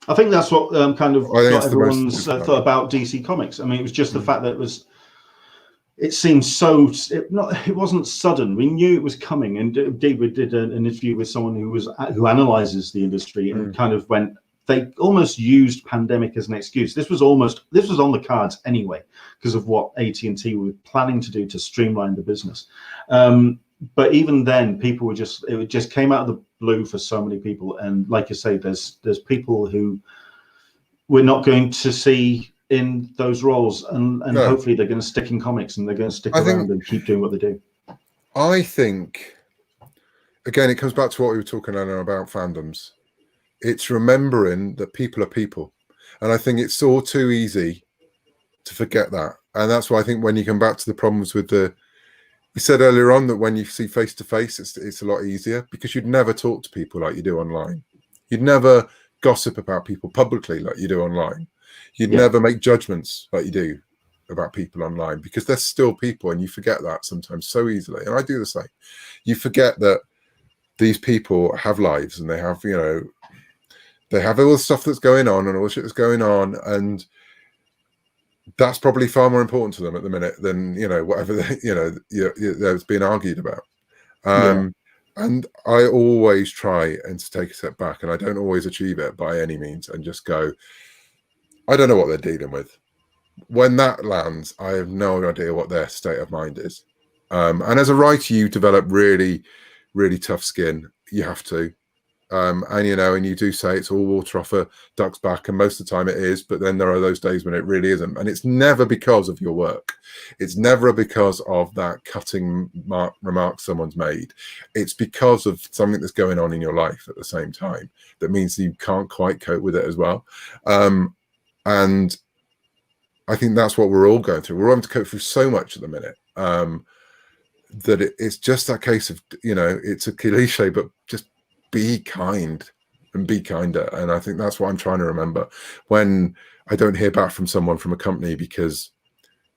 I think that's what kind of got everyone's thought about DC Comics. It was just the fact that it seemed so. It wasn't sudden. We knew it was coming. And indeed, we did an interview with someone who analyzes the industry and kind of went. They almost used pandemic as an excuse. This was on the cards anyway because of what AT&T were planning to do to streamline the business. But even then, people it just came out of the blue for so many people. And like you say, there's people who we're not going to see in those roles, and hopefully they're going to stick in comics and they're going to stick around and keep doing what they do. I think, again, it comes back to what we were talking about fandoms. It's remembering that people are people. And I think it's all too easy to forget that. And that's why I think when you come back to the problems with you said earlier on that when you see face to face, it's a lot easier because you'd never talk to people like you do online. You'd never gossip about people publicly like you do online. You'd never make judgments like you do about people online because they're still people, and you forget that sometimes so easily. And I do the same. You forget that these people have lives and they have, they have all the stuff that's going on and all the shit that's going on, and that's probably far more important to them at the minute than whatever that's being argued about. And I always try and to take a step back, and I don't always achieve it by any means, and just go, I don't know what they're dealing with. When that lands, I have no idea what their state of mind is. And as a writer, you develop really, really tough skin. You have to. And you know, and you do say it's all water off a duck's back, and most of the time it is, but then there are those days when it really isn't. And it's never because of your work. It's never because of that cutting remark someone's made. It's because of something that's going on in your life at the same time that means you can't quite cope with it as well. And I think that's what we're all going through. We're having to cope through so much at the minute, that it's just that case of, you know, it's a cliche, but just be kind and be kinder. And I think that's what I'm trying to remember when I don't hear back from someone from a company because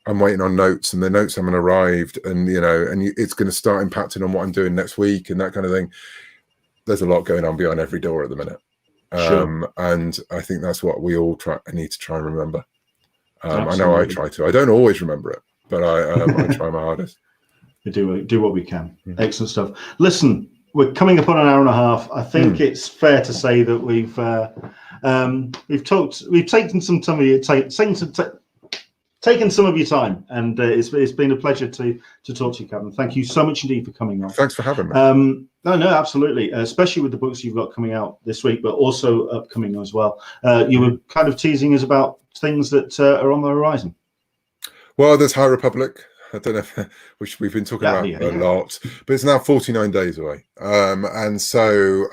I'm waiting on notes and the notes haven't arrived, and you know, and it's going to start impacting on what I'm doing next week and that kind of thing. There's a lot going on behind every door at the minute. Sure. And I think that's what we all need to try and remember. I know I try to. I don't always remember it, but I try my hardest. We do what we can. Excellent stuff. Listen, we're coming up on an hour and a half. I think it's fair to say that we've taken some time of your taken some of your time, and it's been a pleasure to talk to you, Cavan. Thank you so much indeed for coming on. Thanks for having me. No, absolutely. Especially with the books you've got coming out this week, but also upcoming as well. You were kind of teasing us about things that are on the horizon. Well, there's High Republic. I don't know, which we've been talking about a lot, but it's now 49 days away. And so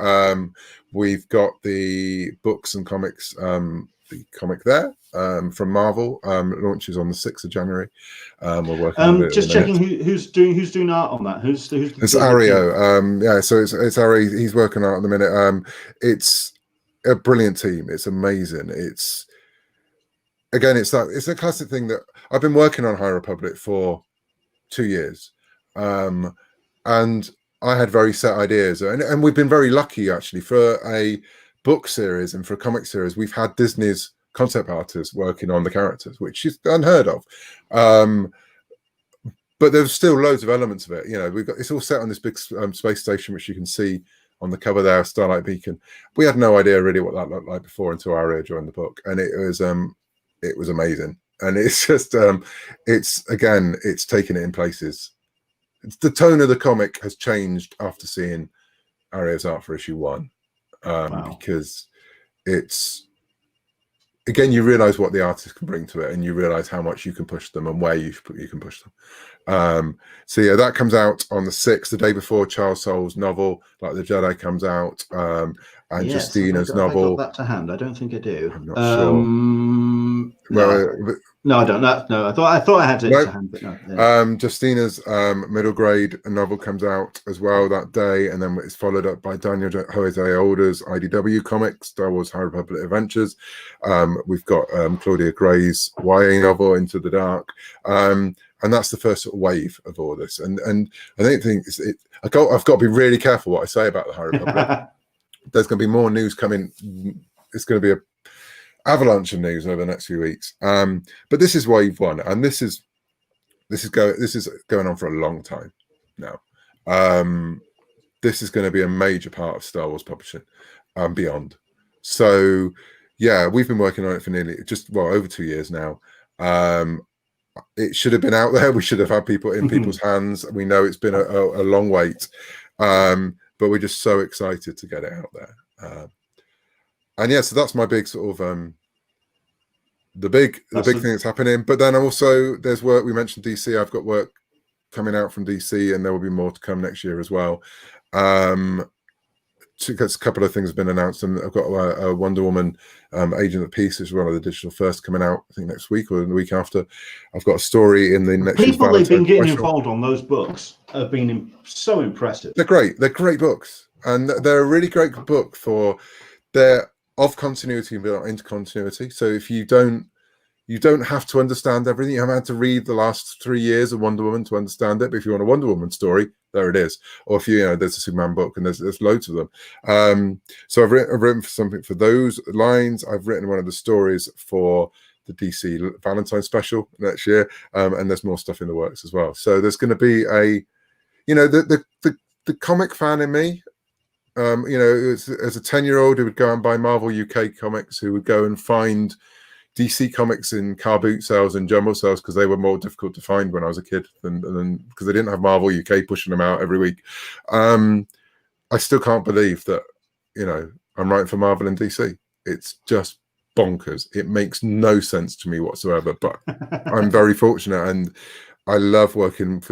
we've got the books and comics, the comic there from Marvel, launches on the 6th of January. We're working on it. Just checking who's doing art on that. Who's it's Ario. Yeah, so it's Ari. He's working art at the minute. It's a brilliant team. It's amazing. It's a classic thing that I've been working on High Republic for 2 years, and I had very set ideas, and we've been very lucky actually for a book series and for a comic series. We've had Disney's concept artists working on the characters, which is unheard of. But there's still loads of elements of it. You know, it's all set on this big space station, which you can see on the cover there, Starlight Beacon. We had no idea really what that looked like before until Aria joined the book, and it was amazing. And it's just it's taken it in places. The tone of the comic has changed after seeing Aria's art for issue 1, because it's, again, you realize what the artist can bring to it, and you realize how much you can push them and where you can push them. So yeah, that comes out on the 6th, the day before Charles Soule's novel, Like the Jedi, comes out, and yes, Justina's novel. I got that to hand. I don't think I do. I'm not sure. Well, no, I don't. No, I thought I had it to hand, but no. Yeah. Justina's middle grade novel comes out as well that day, and then it's followed up by Daniel Jose Older's IDW comics, Star Wars High Republic Adventures. We've got Claudia Gray's YA novel, Into the Dark, and that's the first sort of wave of all this. And I don't think I've got to be really careful what I say about the High Republic. There's going to be more news coming. It's going to be a avalanche of news over the next few weeks. But this is wave 1, and this is going on for a long time now. This is going to be a major part of Star Wars publishing and beyond. So yeah, we've been working on it for nearly over 2 years now. It should have been out there. We should have had people in people's hands. We know it's been a long wait, but we're just so excited to get it out there. And yeah, so that's my big sort of the big thing that's happening. But then also there's work. We mentioned DC. I've got work coming out from DC, and there will be more to come next year as well. Because a couple of things have been announced, and I've got a Wonder Woman Agent of Peace, is one of the digital first coming out, I think next week or the week after. I've got a story in the next people they've been getting involved on those books have been so impressive. They're great books, and they're a really great book for they're of continuity and intercontinuity. So if you don't have to understand everything. You haven't had to read the last 3 years of Wonder Woman to understand it. But if you want a Wonder Woman story, there it is. Or if there's a Superman book, and there's loads of them. So I've written something for those lines. I've written one of the stories for the DC Valentine special next year, and there's more stuff in the works as well. So there's going to be the comic fan in me. As a 10-year-old who would go and buy Marvel UK comics, who would go and find, DC comics in car boot sales and jumbo sales because they were more difficult to find when I was a kid than because they didn't have Marvel UK pushing them out every week. I still can't believe that, you know, I'm writing for Marvel and DC. It's just bonkers. It makes no sense to me whatsoever, but I'm very fortunate, and I love working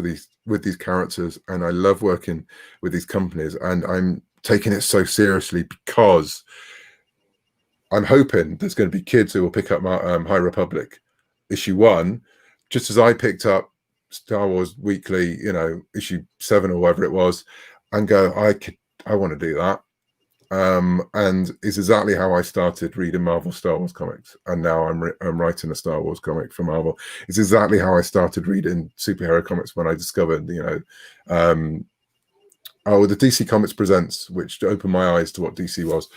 with these characters, and I love working with these companies, and I'm taking it so seriously because I'm hoping there's going to be kids who will pick up my High Republic issue 1, just as I picked up Star Wars Weekly, you know, issue 7 or whatever it was, and go, I want to do that. And it's exactly how I started reading Marvel Star Wars comics, and now I'm writing a Star Wars comic for Marvel. It's exactly how I started reading superhero comics when I discovered, you know, the DC Comics Presents, which opened my eyes to what DC was.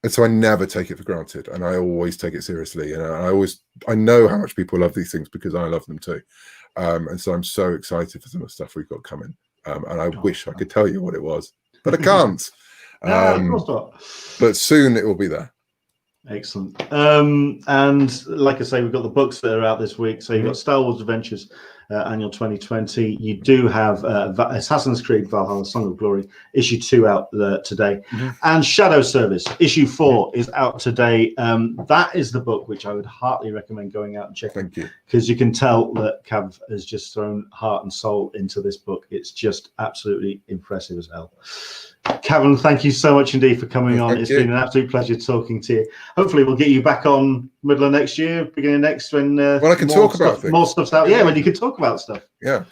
And so I never take it for granted, and I always take it seriously. And I know how much people love these things because I love them too. And so I'm so excited for some of the stuff we've got coming. And I wish I could tell you what it was, but I can't. No, of course not. But soon it will be there. Excellent. And like I say, we've got the books that are out this week. So you've got Star Wars Adventures Annual 2020. You do have Assassin's Creed Valhalla Song of Glory issue 2 out today. And Shadow Service issue 4 is out today. That is the book which I would heartily recommend going out and checking. Thank you. Because you can tell that Cav has just thrown heart and soul into this book. It's just absolutely impressive as hell. Cavan, thank you so much indeed for coming on. It's been an absolute pleasure talking to you. Hopefully we'll get you back on middle of next year, beginning of next, when I can talk about things. More stuff's out. Yeah, when you can talk about stuff. Yeah.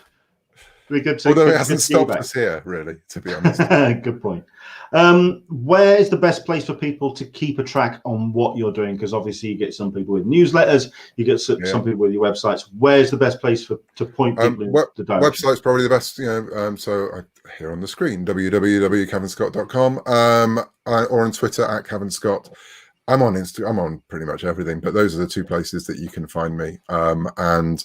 Be good to, although it hasn't stopped us here, really, to be honest. Good point. Where is the best place for people to keep a track on what you're doing? Because obviously you get some people with newsletters, you get some people with your websites. Where's the best place to point people in the direction? Website's probably the best, you know. So here on the screen, www.cavanscott.com, or on Twitter at Cavan Scott. I'm on Instagram. I'm on pretty much everything, but those are the 2 places that you can find me. And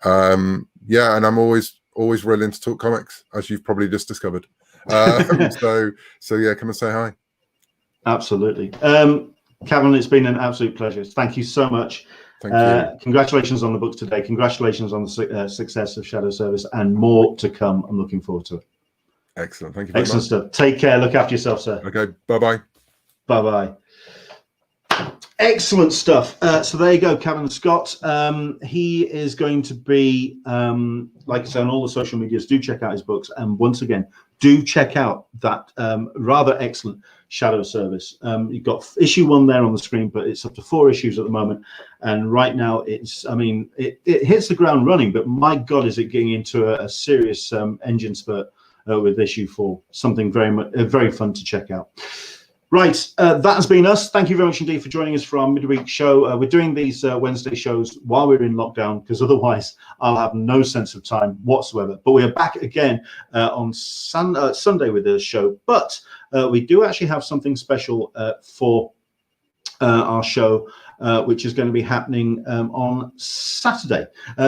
I'm always willing to talk comics, as you've probably just discovered. So yeah, come and say hi. Absolutely. Cavan, it's been an absolute pleasure. Thank you so much. Thank you. Congratulations on the books today. Congratulations on the success of Shadow Service, and more to come. I'm looking forward to it. Excellent. Thank you very Excellent much. stuff. Take care. Look after yourself, sir. Okay. Bye-bye. Bye-bye. Excellent stuff. So there you go, Cavan Scott. He is going to be, like I said, on all the social medias. Do check out his books. And once again, do check out that rather excellent Shadow Service. You've got issue 1 there on the screen, but it's up to 4 issues at the moment. And right now, it hits the ground running, but my God, is it getting into a serious engine spurt with issue 4. Something very fun to check out. Right, that has been us. Thank you very much indeed for joining us for our midweek show. We're doing these Wednesday shows while we're in lockdown, because otherwise I'll have no sense of time whatsoever. But we are back again on Sunday with the show. But we do actually have something special for our show, which is going to be happening on Saturday,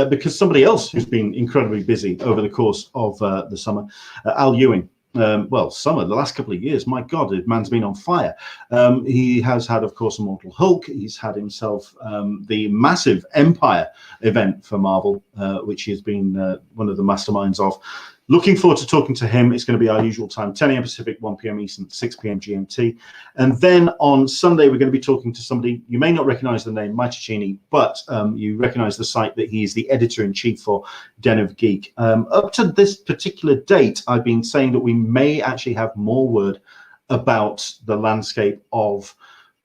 because somebody else who's been incredibly busy over the course of the summer, Al Ewing. The last couple of years, my God, the man's been on fire. He has had, of course, Immortal Hulk. He's had himself the massive Empire event for Marvel, which he's been one of the masterminds of. Looking forward to talking to him. It's going to be our usual time, 10 a.m. Pacific, 1 p.m. Eastern, 6 p.m. GMT. And then on Sunday, we're going to be talking to somebody, you may not recognize the name, Mike Ciccini, but you recognize the site that he's the editor-in-chief for Den of Geek. Up to this particular date, I've been saying that we may actually have more word about the landscape of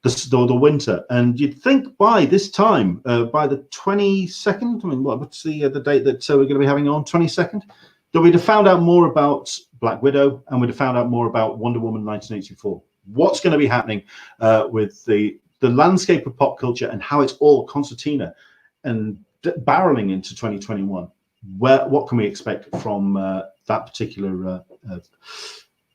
the winter. And you'd think by this time, by the 22nd, what's the date that we're going to be having on, 22nd? That we'd have found out more about Black Widow, and we'd have found out more about Wonder Woman 1984. What's going to be happening with the landscape of pop culture and how it's all concertina and barreling into 2021. What can we expect from that particular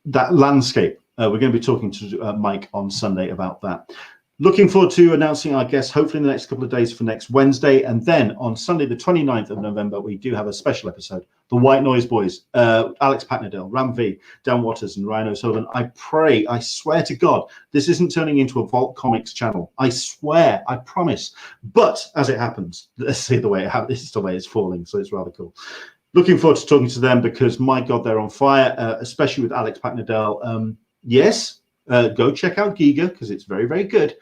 that landscape? We're going to be talking to Mike on Sunday about that. Looking forward to announcing our guests, hopefully in the next couple of days for next Wednesday. And then on Sunday, the 29th of November, we do have a special episode. The White Noise Boys, Alex Packnerdale, Ram V, Dan Waters, and Ryan O'Sullivan. I swear to God, this isn't turning into a Vault Comics channel. I swear, I promise. But as it happens, let's see the way it happens. This is the way it's falling, so it's rather cool. Looking forward to talking to them because, my God, they're on fire, especially with Alex Packnerdale. Yes. Go check out Giga because it's very, very good.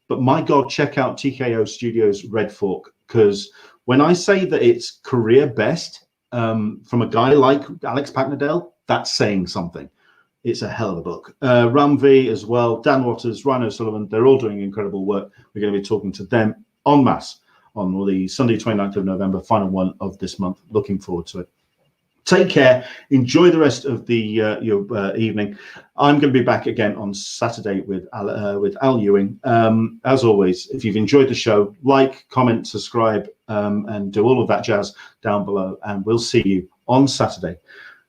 But my God, check out TKO Studios Red Fork, because when I say that it's career best from a guy like Alex Packnerdale, that's saying something. It's a hell of a book. Ram V as well, Dan Waters, Ryan O'Sullivan, they're all doing incredible work. We're going to be talking to them en masse on the Sunday, 29th of November, final one of this month. Looking forward to it. Take care. Enjoy the rest of the your evening. I'm going to be back again on Saturday with Al Ewing. As always, if you've enjoyed the show, like, comment, subscribe, and do all of that jazz down below. And we'll see you on Saturday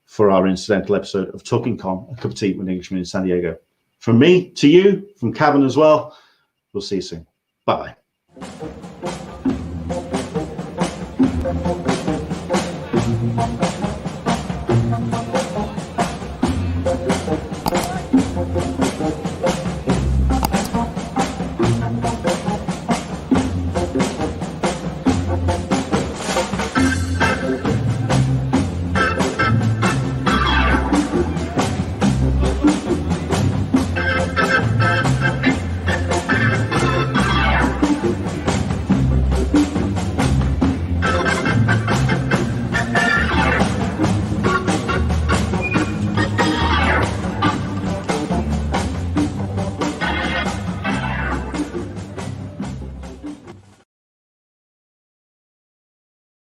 for our incidental episode of Talkin Con, a cup of tea with Englishman in San Diego. From me to you, from CAVAN as well. We'll see you soon. Bye-bye.